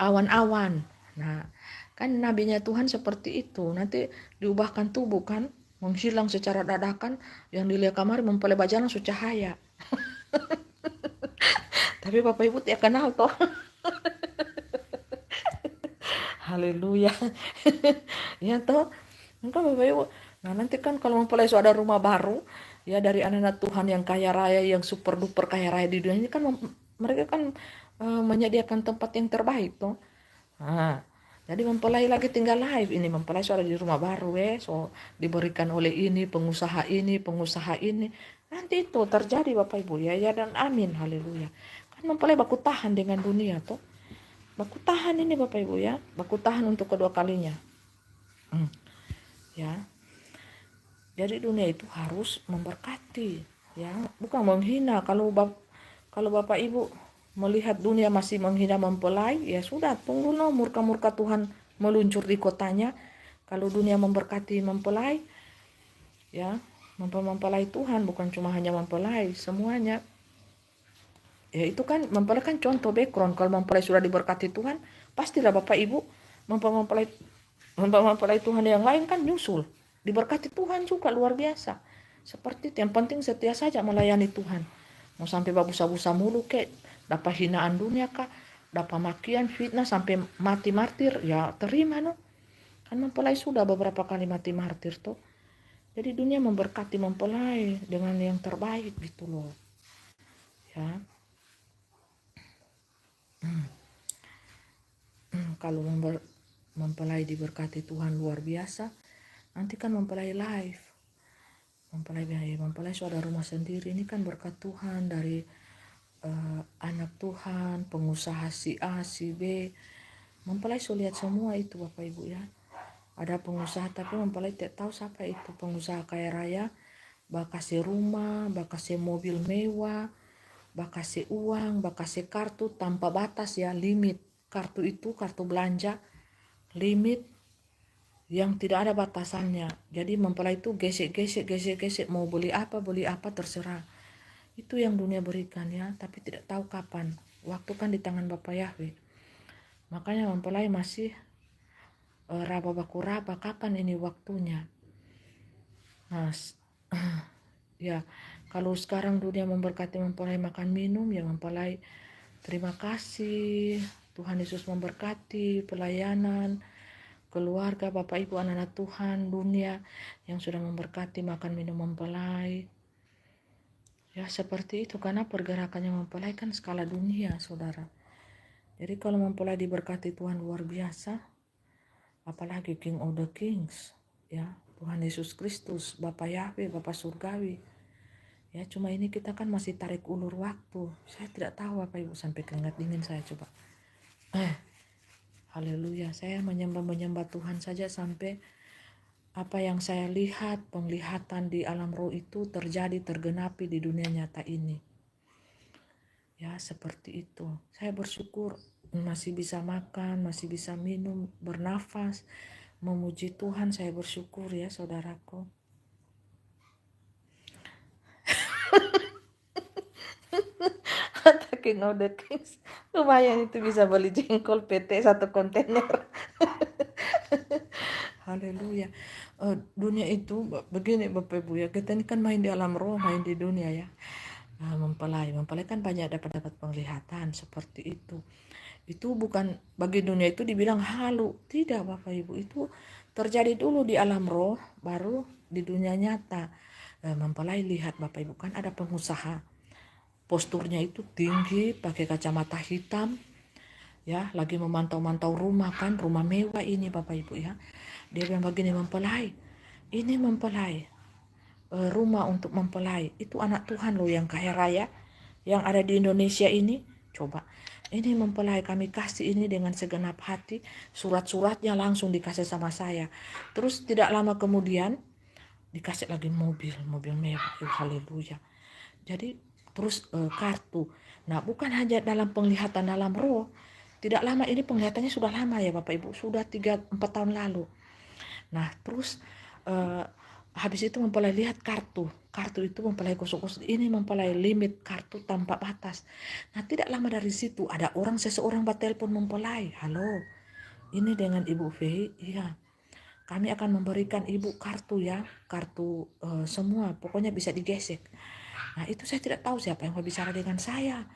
awan-awan. Nah, kan nabinya Tuhan seperti itu. Nanti diubahkan tubuh kan, menghilang secara dadakan, yang dilihat kamar mempelai bajalan cahaya. Tapi Bapak Ibu tidak kenal toh. Haleluya. Ya toh. Kan Bapak Ibu. Nah, nanti kan kalau mempelai ada rumah baru, ya dari anak-anak Tuhan yang kaya raya, yang super duper kaya raya di dunia ini kan mereka kan menyediakan tempat yang terbaik toh. Nah, jadi mempelai lagi tinggal live ini, mempelai sudah di rumah baru so diberikan oleh ini pengusaha ini. Nanti itu terjadi Bapak Ibu ya dan amin, haleluya. Kan mempelai baku tahan dengan dunia toh. Baku tahan ini Bapak Ibu ya, baku tahan untuk kedua kalinya. Ya. Jadi dunia itu harus memberkati ya, bukan menghina. Kalau Bapak Ibu melihat dunia masih menghina mempelai, ya sudah, tunggu murka Tuhan meluncur di kotanya. Kalau dunia memberkati mempelai, ya, mempelai Tuhan bukan cuma hanya mempelai, semuanya. Ya itu kan mempelai kan contoh background. Kalau mempelai sudah diberkati Tuhan, pastilah Bapak Ibu mempelai Tuhan yang lain kan nyusul. Diberkati Tuhan juga luar biasa. Seperti itu, yang penting setia saja melayani Tuhan. Mau sampai babusa-busa mulu kek, dapat hinaan dunia kah, dapat makian, fitnah, sampai mati martir, ya terima no. Kan mempelai sudah beberapa kali mati martir tuh. Jadi dunia memberkati mempelai dengan yang terbaik gitu loh. Ya. Kalau mempelai diberkati Tuhan luar biasa, nanti kan mempelai live. Mempelai sudah rumah sendiri, ini kan berkat Tuhan dari anak Tuhan, pengusaha si A, si B. Mempelai sudah lihat semua itu Bapak Ibu ya. Ada pengusaha tapi mempelai tidak tahu siapa itu pengusaha kaya raya, bakasih rumah, bakasih mobil mewah, bakasih uang, bakasih kartu tanpa batas ya, limit. Kartu itu kartu belanja, limit yang tidak ada batasannya. Jadi mempelai itu gesek, mau beli apa terserah. Itu yang dunia berikan ya, tapi tidak tahu kapan. Waktu kan di tangan Bapak Yahweh. Makanya mempelai masih raba kapan ini waktunya. Nah, ya kalau sekarang dunia memberkati mempelai makan minum, ya mempelai terima kasih. Tuhan Yesus memberkati pelayanan, keluarga, Bapak Ibu, anak-anak Tuhan, dunia yang sudah memberkati makan minum mempelai. Ya seperti itu, karena pergerakannya mempelai kan skala dunia, saudara. Jadi kalau mempelai diberkati Tuhan luar biasa, apalagi King of the Kings, ya Tuhan Yesus Kristus, Bapak Yahweh, Bapak Surgawi. Ya cuma ini kita kan masih tarik ulur waktu. Saya tidak tahu Bapak Ibu, sampai keringat dingin saya coba. Haleluya, saya menyembah Tuhan saja sampai apa yang saya lihat, penglihatan di alam roh itu terjadi, tergenapi di dunia nyata ini. Ya seperti itu. Saya bersyukur masih bisa makan, masih bisa minum, bernafas, memuji Tuhan. Saya bersyukur ya saudaraku. King of the Kings, Lumayan itu bisa beli jengkol PT satu kontainer. Haleluya. Dunia itu begini Bapak Ibu ya, kita ini kan main di alam roh, main di dunia ya. Mempelai kan banyak dapat penglihatan seperti itu. Itu bukan bagi dunia itu dibilang halu, tidak Bapak Ibu, itu terjadi dulu di alam roh, baru di dunia nyata. Mempelai lihat Bapak Ibu, kan ada pengusaha, posturnya itu tinggi, pakai kacamata hitam, ya, lagi memantau-mantau rumah, kan rumah mewah ini Bapak Ibu ya. Dia bilang begini, mempelai, ini mempelai, rumah untuk mempelai, itu anak Tuhan loh yang kaya raya, yang ada di Indonesia ini. Coba, ini mempelai kami kasih ini dengan segenap hati, surat-suratnya langsung dikasih sama saya. Terus tidak lama kemudian dikasih lagi mobil mewah, haleluya. Jadi terus kartu. Nah, bukan hanya dalam penglihatan dalam roh. Tidak lama ini, penglihatannya sudah lama ya Bapak Ibu, sudah 3-4 tahun lalu. Nah, terus habis itu mempelai lihat kartu itu, mempelai kosong-kosong, ini mempelai limit kartu tanpa batas. Nah, tidak lama dari situ ada seseorang telepon mempelai, halo, ini dengan Ibu V, iya, kami akan memberikan Ibu kartu ya, kartu semua, pokoknya bisa digesek. Nah, itu saya tidak tahu siapa yang mau bicara dengan saya.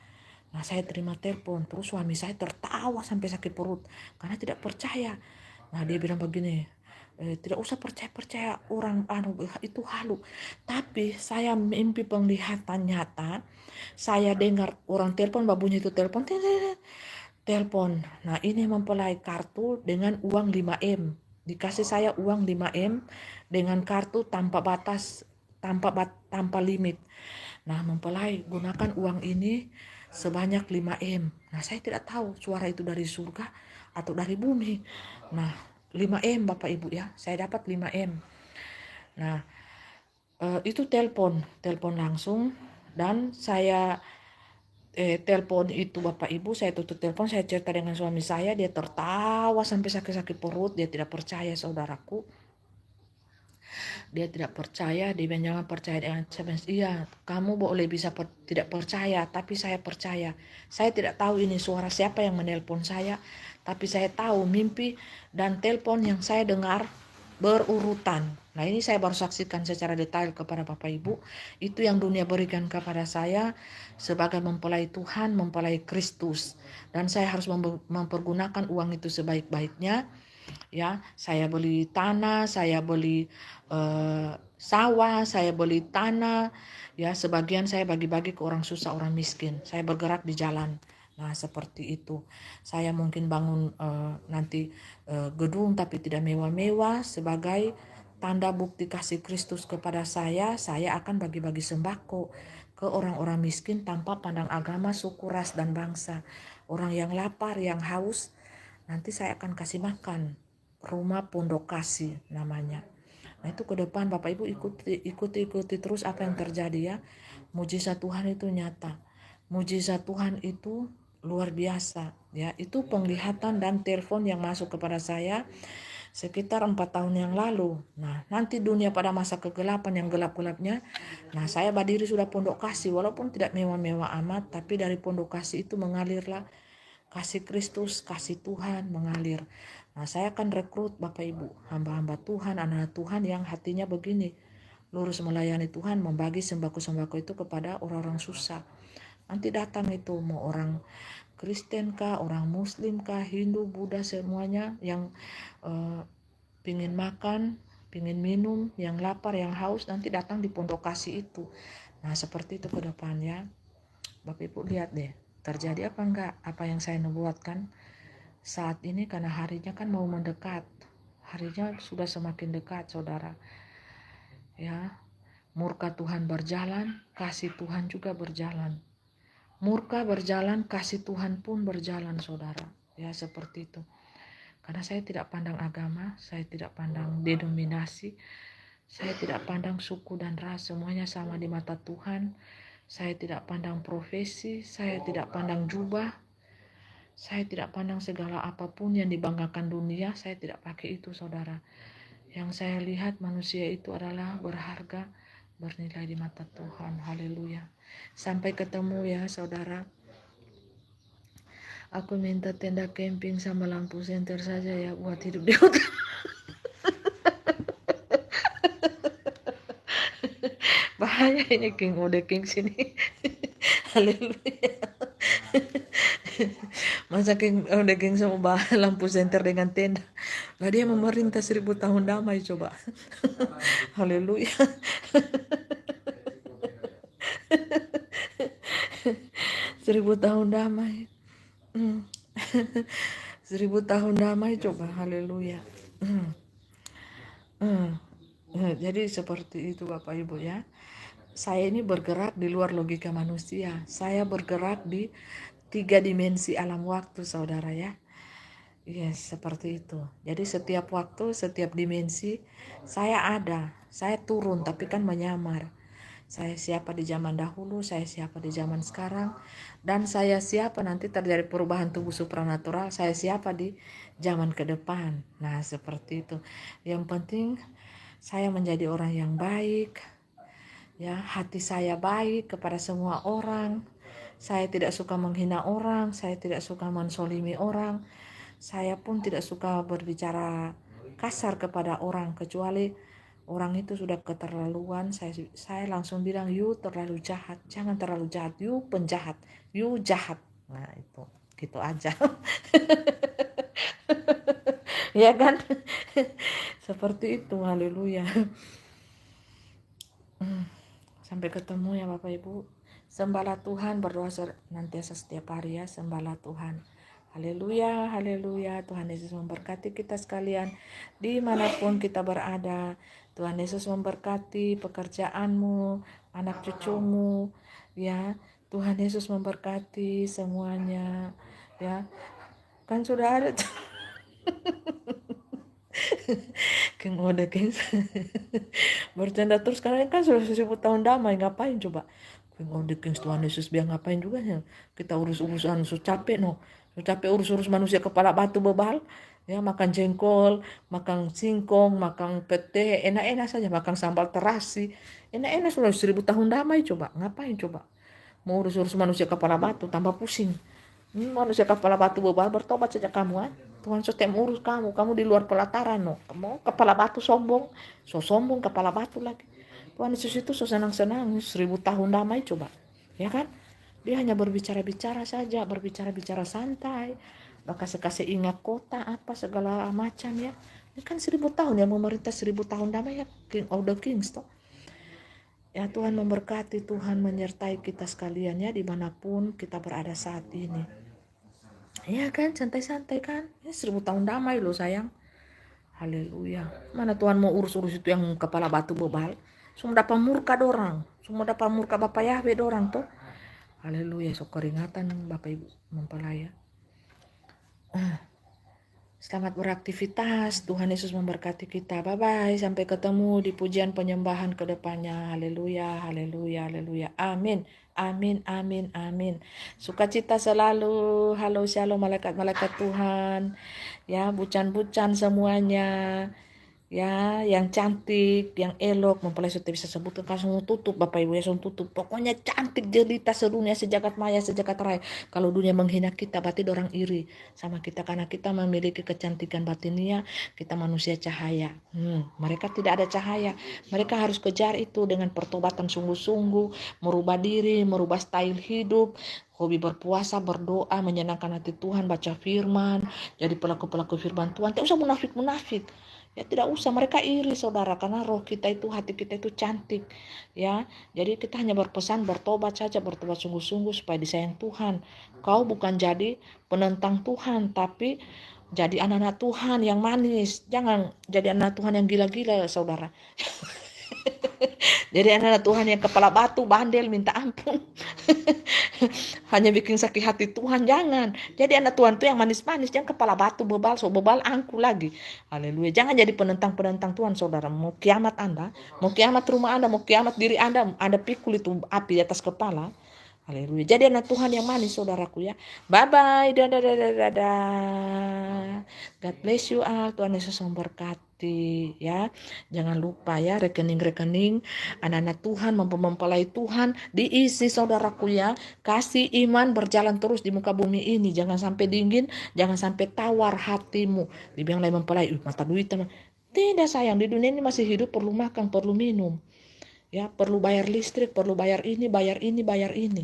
Nah, saya terima telepon, terus suami saya tertawa sampai sakit perut karena tidak percaya. Nah, dia bilang begini, tidak usah percaya orang itu halu. Tapi saya mimpi penglihatan nyata, saya dengar orang telepon, babunya itu telepon. Nah, ini mempelai kartu dengan uang 5M. Dikasih saya uang 5M dengan kartu tanpa batas, tanpa limit. Nah, mempelai gunakan uang ini sebanyak 5M. Nah, saya tidak tahu suara itu dari surga atau dari bumi. Nah, 5M Bapak Ibu ya, saya dapat 5M. Nah, itu telepon langsung, dan saya telepon itu Bapak Ibu, saya tutup telepon, saya cerita dengan suami saya, dia tertawa sampai sakit-sakit perut, dia tidak percaya saudaraku. Dia tidak percaya, dia bilang jangan percaya dengan saya. Iya, kamu boleh bisa tidak percaya, tapi saya percaya. Saya tidak tahu ini suara siapa yang menelpon saya, tapi saya tahu mimpi dan telepon yang saya dengar berurutan. Nah, ini saya baru saksikan secara detail kepada Bapak Ibu. Itu yang dunia berikan kepada saya sebagai mempelai Tuhan, mempelai Kristus. Dan saya harus mempergunakan uang itu sebaik-baiknya. Ya, saya beli tanah, saya beli sawah, saya beli tanah, ya, sebagian saya bagi-bagi ke orang susah, orang miskin. Saya bergerak di jalan. Nah, seperti itu. Saya mungkin bangun nanti gedung tapi tidak mewah-mewah, sebagai tanda bukti kasih Kristus kepada saya akan bagi-bagi sembako ke orang-orang miskin tanpa pandang agama, suku, ras, dan bangsa. Orang yang lapar, yang haus, nanti saya akan kasih makan. Rumah Pondok Kasih namanya. Nah, itu ke depan Bapak Ibu ikuti terus apa yang terjadi ya. Mujizat Tuhan itu nyata. Mujizat Tuhan itu luar biasa ya. Itu penglihatan dan telepon yang masuk kepada saya sekitar 4 tahun yang lalu. Nah, nanti dunia pada masa kegelapan yang gelap-gelapnya. Nah, saya berdiri sudah Pondok Kasih, walaupun tidak mewah-mewah amat, tapi dari Pondok Kasih itu mengalirlah kasih Kristus, kasih Tuhan mengalir. Nah, saya akan rekrut Bapak Ibu, hamba-hamba Tuhan, anak Tuhan yang hatinya begini, lurus melayani Tuhan, membagi sembako-sembako itu kepada orang-orang susah. Nanti datang itu mau orang Kristen kah, orang Muslim kah, Hindu, Buddha, semuanya yang pingin makan, pingin minum, yang lapar, yang haus, nanti datang di Pondok Kasih itu. Nah, seperti itu ke depannya. Bapak Ibu lihat deh, terjadi apa enggak apa yang saya nubuatkan saat ini, karena harinya kan mau mendekat. Harinya sudah semakin dekat, saudara. Ya, murka Tuhan berjalan, kasih Tuhan juga berjalan. Murka berjalan, kasih Tuhan pun berjalan, saudara. Ya, seperti itu. Karena saya tidak pandang agama, saya tidak pandang denominasi, saya tidak pandang suku dan ras, semuanya sama di mata Tuhan. Saya tidak pandang profesi, saya tidak pandang jubah, saya tidak pandang segala apapun yang dibanggakan dunia, saya tidak pakai itu, saudara. Yang saya lihat manusia itu adalah berharga, bernilai di mata Tuhan. Haleluya. Sampai ketemu ya, saudara. Aku minta tenda camping sama lampu senter saja ya buat hidup di hutan. Bahaya ini King udah King sini. Haleluya. Masa King udah King sama lampu senter dengan tenda. Lah dia memerintah 1000 tahun damai coba. Haleluya. 1000 tahun damai. 1000 tahun damai coba. Haleluya. Jadi seperti itu Bapak Ibu ya. Saya ini bergerak di luar logika manusia. Saya bergerak di 3 dimensi alam waktu saudara ya. Yes, seperti itu. Jadi setiap waktu, setiap dimensi saya ada. Saya turun tapi kan menyamar. Saya siapa di zaman dahulu, saya siapa di zaman sekarang, dan saya siapa nanti terjadi perubahan tubuh supranatural, saya siapa di zaman ke depan. Nah, seperti itu. Yang penting saya menjadi orang yang baik, ya, hati saya baik kepada semua orang. Saya tidak suka menghina orang, saya tidak suka mensolimi orang. Saya pun tidak suka berbicara kasar kepada orang, kecuali orang itu sudah keterlaluan. Saya langsung bilang, you terlalu jahat, jangan terlalu jahat, you penjahat, you jahat. Nah itu gitu aja. Ya kan. Seperti itu. Haleluya. Sampai ketemu ya Bapak Ibu. Sembahlah Tuhan, berdoa senantiasa setiap hari ya. Sembahlah Tuhan. Haleluya, haleluya. Tuhan Yesus memberkati kita sekalian dimanapun kita berada. Tuhan Yesus memberkati pekerjaanmu, anak cucumu, ya. Tuhan Yesus memberkati semuanya, ya. Kan sudah ada. King udah King bercanda terus karena kan sudah 1000 tahun damai, ngapain coba King udah King Tuhan Yesus biar ngapain juga ya kita urus-urusan capek no. Capek urus-urus manusia kepala batu bebal ya, makan jengkol, makan singkong, makan pete, enak-enak saja, makan sambal terasi, enak-enak sudah 1000 tahun damai, coba ngapain coba mau urus-urus manusia kepala batu tambah pusing. Manusia kepala batu bebal, bertobat saja kamu kan. Tuhan setiap urus kamu di luar pelataran no. Kamu kepala batu sombong, sombong kepala batu lagi. Tuhan Yesus itu senang-senang 1000 tahun damai coba, ya kan? Dia hanya berbicara-bicara saja, berbicara-bicara santai, kasih ingat kota apa segala macam ya. Ini kan 1000 tahun ya, memerintah 1000 tahun damai ya, King of the Kings toh. Ya Tuhan memberkati, Tuhan menyertai kita sekalian ya dimanapun kita berada saat ini. Ya kan, santai-santai kan. Ini 1000 tahun damai loh sayang. Haleluya. Mana Tuhan mau urus-urus itu yang kepala batu bebal. Semua dapat murka dorang. Semua dapat murka Bapak Yahweh dorang tuh. Haleluya. So keringatan Bapak Ibu mempelai. Selamat beraktivitas. Tuhan Yesus memberkati kita. Bye-bye. Sampai ketemu di pujian penyembahan ke depannya. Haleluya, haleluya, haleluya. Amin. Amin, amin, amin. Sukacita selalu. Halo, shalom malaikat-malaikat Tuhan. Ya, bucan-bucan semuanya. Ya, yang cantik, yang elok, mempelai sudah bisa sebutkan langsung tutup Bapak Ibu ya, langsung tutup. Pokoknya cantik jelita sedunia sejagat maya sejagat raya. Kalau dunia menghina kita berarti orang iri sama kita karena kita memiliki kecantikan batinia, kita manusia cahaya. Mereka tidak ada cahaya. Mereka harus kejar itu dengan pertobatan sungguh-sungguh, merubah diri, merubah style hidup, hobi berpuasa, berdoa, menyenangkan hati Tuhan, baca firman, jadi pelaku-pelaku firman Tuhan. Tidak usah munafik-munafik. Ya tidak usah, mereka iri saudara, karena roh kita itu, hati kita itu cantik ya. Jadi kita hanya berpesan bertobat saja, bertobat sungguh-sungguh supaya disayang Tuhan. Kau bukan jadi penentang Tuhan, tapi jadi anak-anak Tuhan yang manis. Jangan jadi anak Tuhan yang gila-gila saudara. Jadi anak-anak Tuhan yang kepala batu, bandel, minta ampun. Hanya bikin sakit hati Tuhan, jangan. Jadi anak Tuhan itu yang manis-manis, jangan kepala batu bebal, so bebal angku lagi. Haleluya. Jangan jadi penentang-penentang Tuhan saudara. Mau kiamat Anda, mau kiamat rumah Anda, mau kiamat diri Anda pikul itu api di atas kepala. Haleluya. Jadi anak Tuhan yang manis saudaraku ya. Bye-bye. Dadah. God bless you all. Tuhan Yesus memberkati. hati ya. Jangan lupa ya, rekening-rekening anak-anak Tuhan, mempelai Tuhan diisi saudaraku ya. Kasih iman berjalan terus di muka bumi ini. Jangan sampai dingin, jangan sampai tawar hatimu. Dibilang lagi mempelai, mata duit teman. Tidak sayang, di dunia ini masih hidup, perlu makan, perlu minum. Ya, perlu bayar listrik, perlu bayar ini,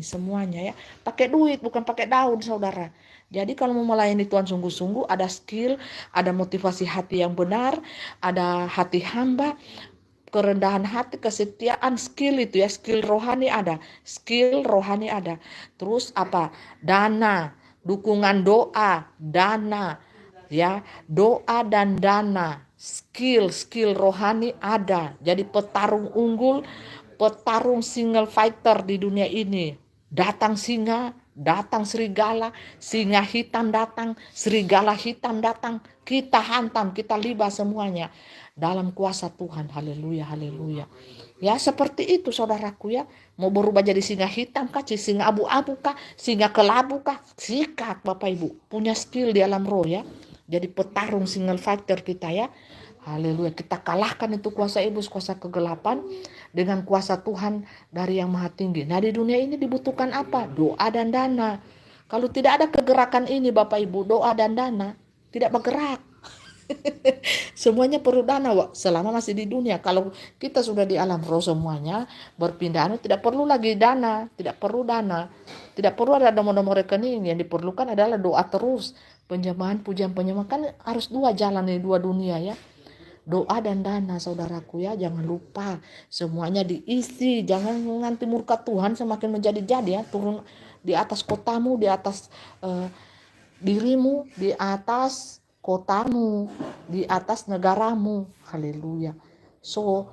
semuanya ya. Pakai duit, bukan pakai daun, saudara. Jadi kalau mau melayani Tuhan sungguh-sungguh, ada skill, ada motivasi hati yang benar, ada hati hamba, kerendahan hati, kesetiaan, skill itu ya, skill rohani ada. Terus apa? Dana, dukungan doa, dana, ya, doa dan dana. Skill rohani ada. Jadi petarung unggul, petarung single fighter di dunia ini. Datang singa, datang serigala, singa hitam datang, serigala hitam datang, kita hantam, kita libas semuanya dalam kuasa Tuhan. Haleluya, haleluya. Ya seperti itu saudaraku ya. Mau berubah jadi singa hitam kah, singa abu-abu kah, singa kelabu kah, sikat Bapak Ibu. Punya skill di alam roh ya. Jadi petarung single fighter kita ya. Haleluya. Kita kalahkan itu kuasa iblis, kuasa kegelapan dengan kuasa Tuhan dari yang maha tinggi. Nah di dunia ini dibutuhkan apa? Doa dan dana. Kalau tidak ada kegerakan ini Bapak Ibu, doa dan dana, tidak bergerak. Semuanya perlu dana selama masih di dunia. Kalau kita sudah di alam roh semuanya berpindah, tidak perlu lagi dana, tidak perlu ada nomor-nomor rekening. Yang diperlukan adalah doa terus, penjemahan, pujian, penyembahan. Kan harus dua jalan di dua dunia ya. Doa dan dana saudaraku ya, jangan lupa semuanya diisi. Jangan nanti murka Tuhan semakin menjadi-jadi ya, turun di atas kotamu, di atas dirimu, di atas kotamu, di atas negaramu. Haleluya. So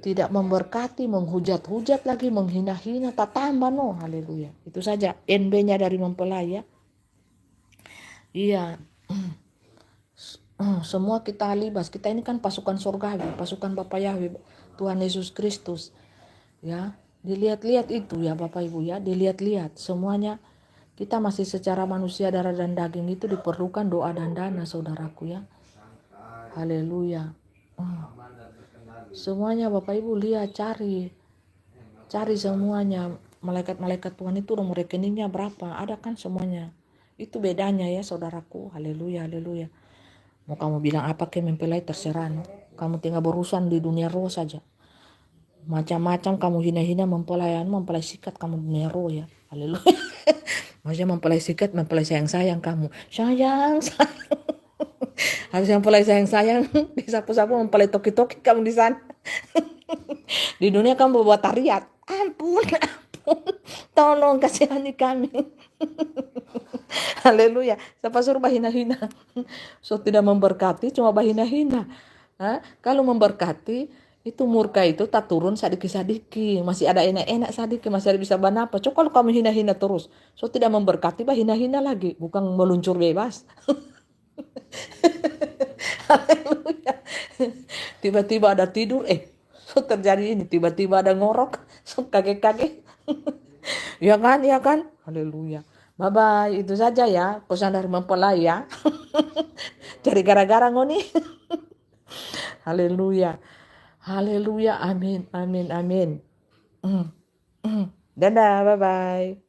tidak memberkati, menghujat-hujat lagi, menghina-hina, tak tambah no. Haleluya. Itu saja NB-nya dari mempelai ya. Iya. Semua kita libas. Kita ini kan pasukan surgawi, pasukan Bapa Yahweh, Tuhan Yesus Kristus. Ya, dilihat-lihat itu ya Bapak Ibu ya, dilihat-lihat semuanya. Kita masih secara manusia darah dan daging itu diperlukan doa dan dana saudaraku ya. Haleluya. Semuanya Bapak Ibu lihat, cari semuanya. Malaikat-malaikat Tuhan itu nomor rekeningnya berapa, ada kan semuanya. Itu bedanya ya saudaraku. Haleluya, haleluya. Mau kamu bilang apa ke mempelai terserah no. Kamu tinggal berurusan di dunia roh saja. Macam-macam kamu hina-hina mempelai sikat kamu dunia roh ya. Haleluya. Maksudnya mempelai sikat, mempelai sayang-sayang kamu. Sayang. Harus mempelai sayang-sayang, disapu-sapu mempelai toki-toki kamu di sana. Di dunia kamu buat tariat. Ampun. Tolong kasihani kami. Haleluya. Siapa suruh bahina-hina? So tidak memberkati, cuma bahina-hina. Kalau memberkati, itu murka itu tak turun sadiki-sadiki. Masih ada enak-enak sadiki, masih ada bisa banapa. Coba kalau kamu hina-hina terus, so tidak memberkati, bahina-hina lagi. Bukan meluncur bebas. Haleluya. Tiba-tiba ada tidur, so terjadi ini. Tiba-tiba ada ngorok, so kaget-kaget. Ya kan? Haleluya. Bye-bye, itu saja ya pesan dari mempelai ya. Cari gara-gara ngoni. Haleluya. Haleluya, amin, amin, amin. Dadah, bye-bye.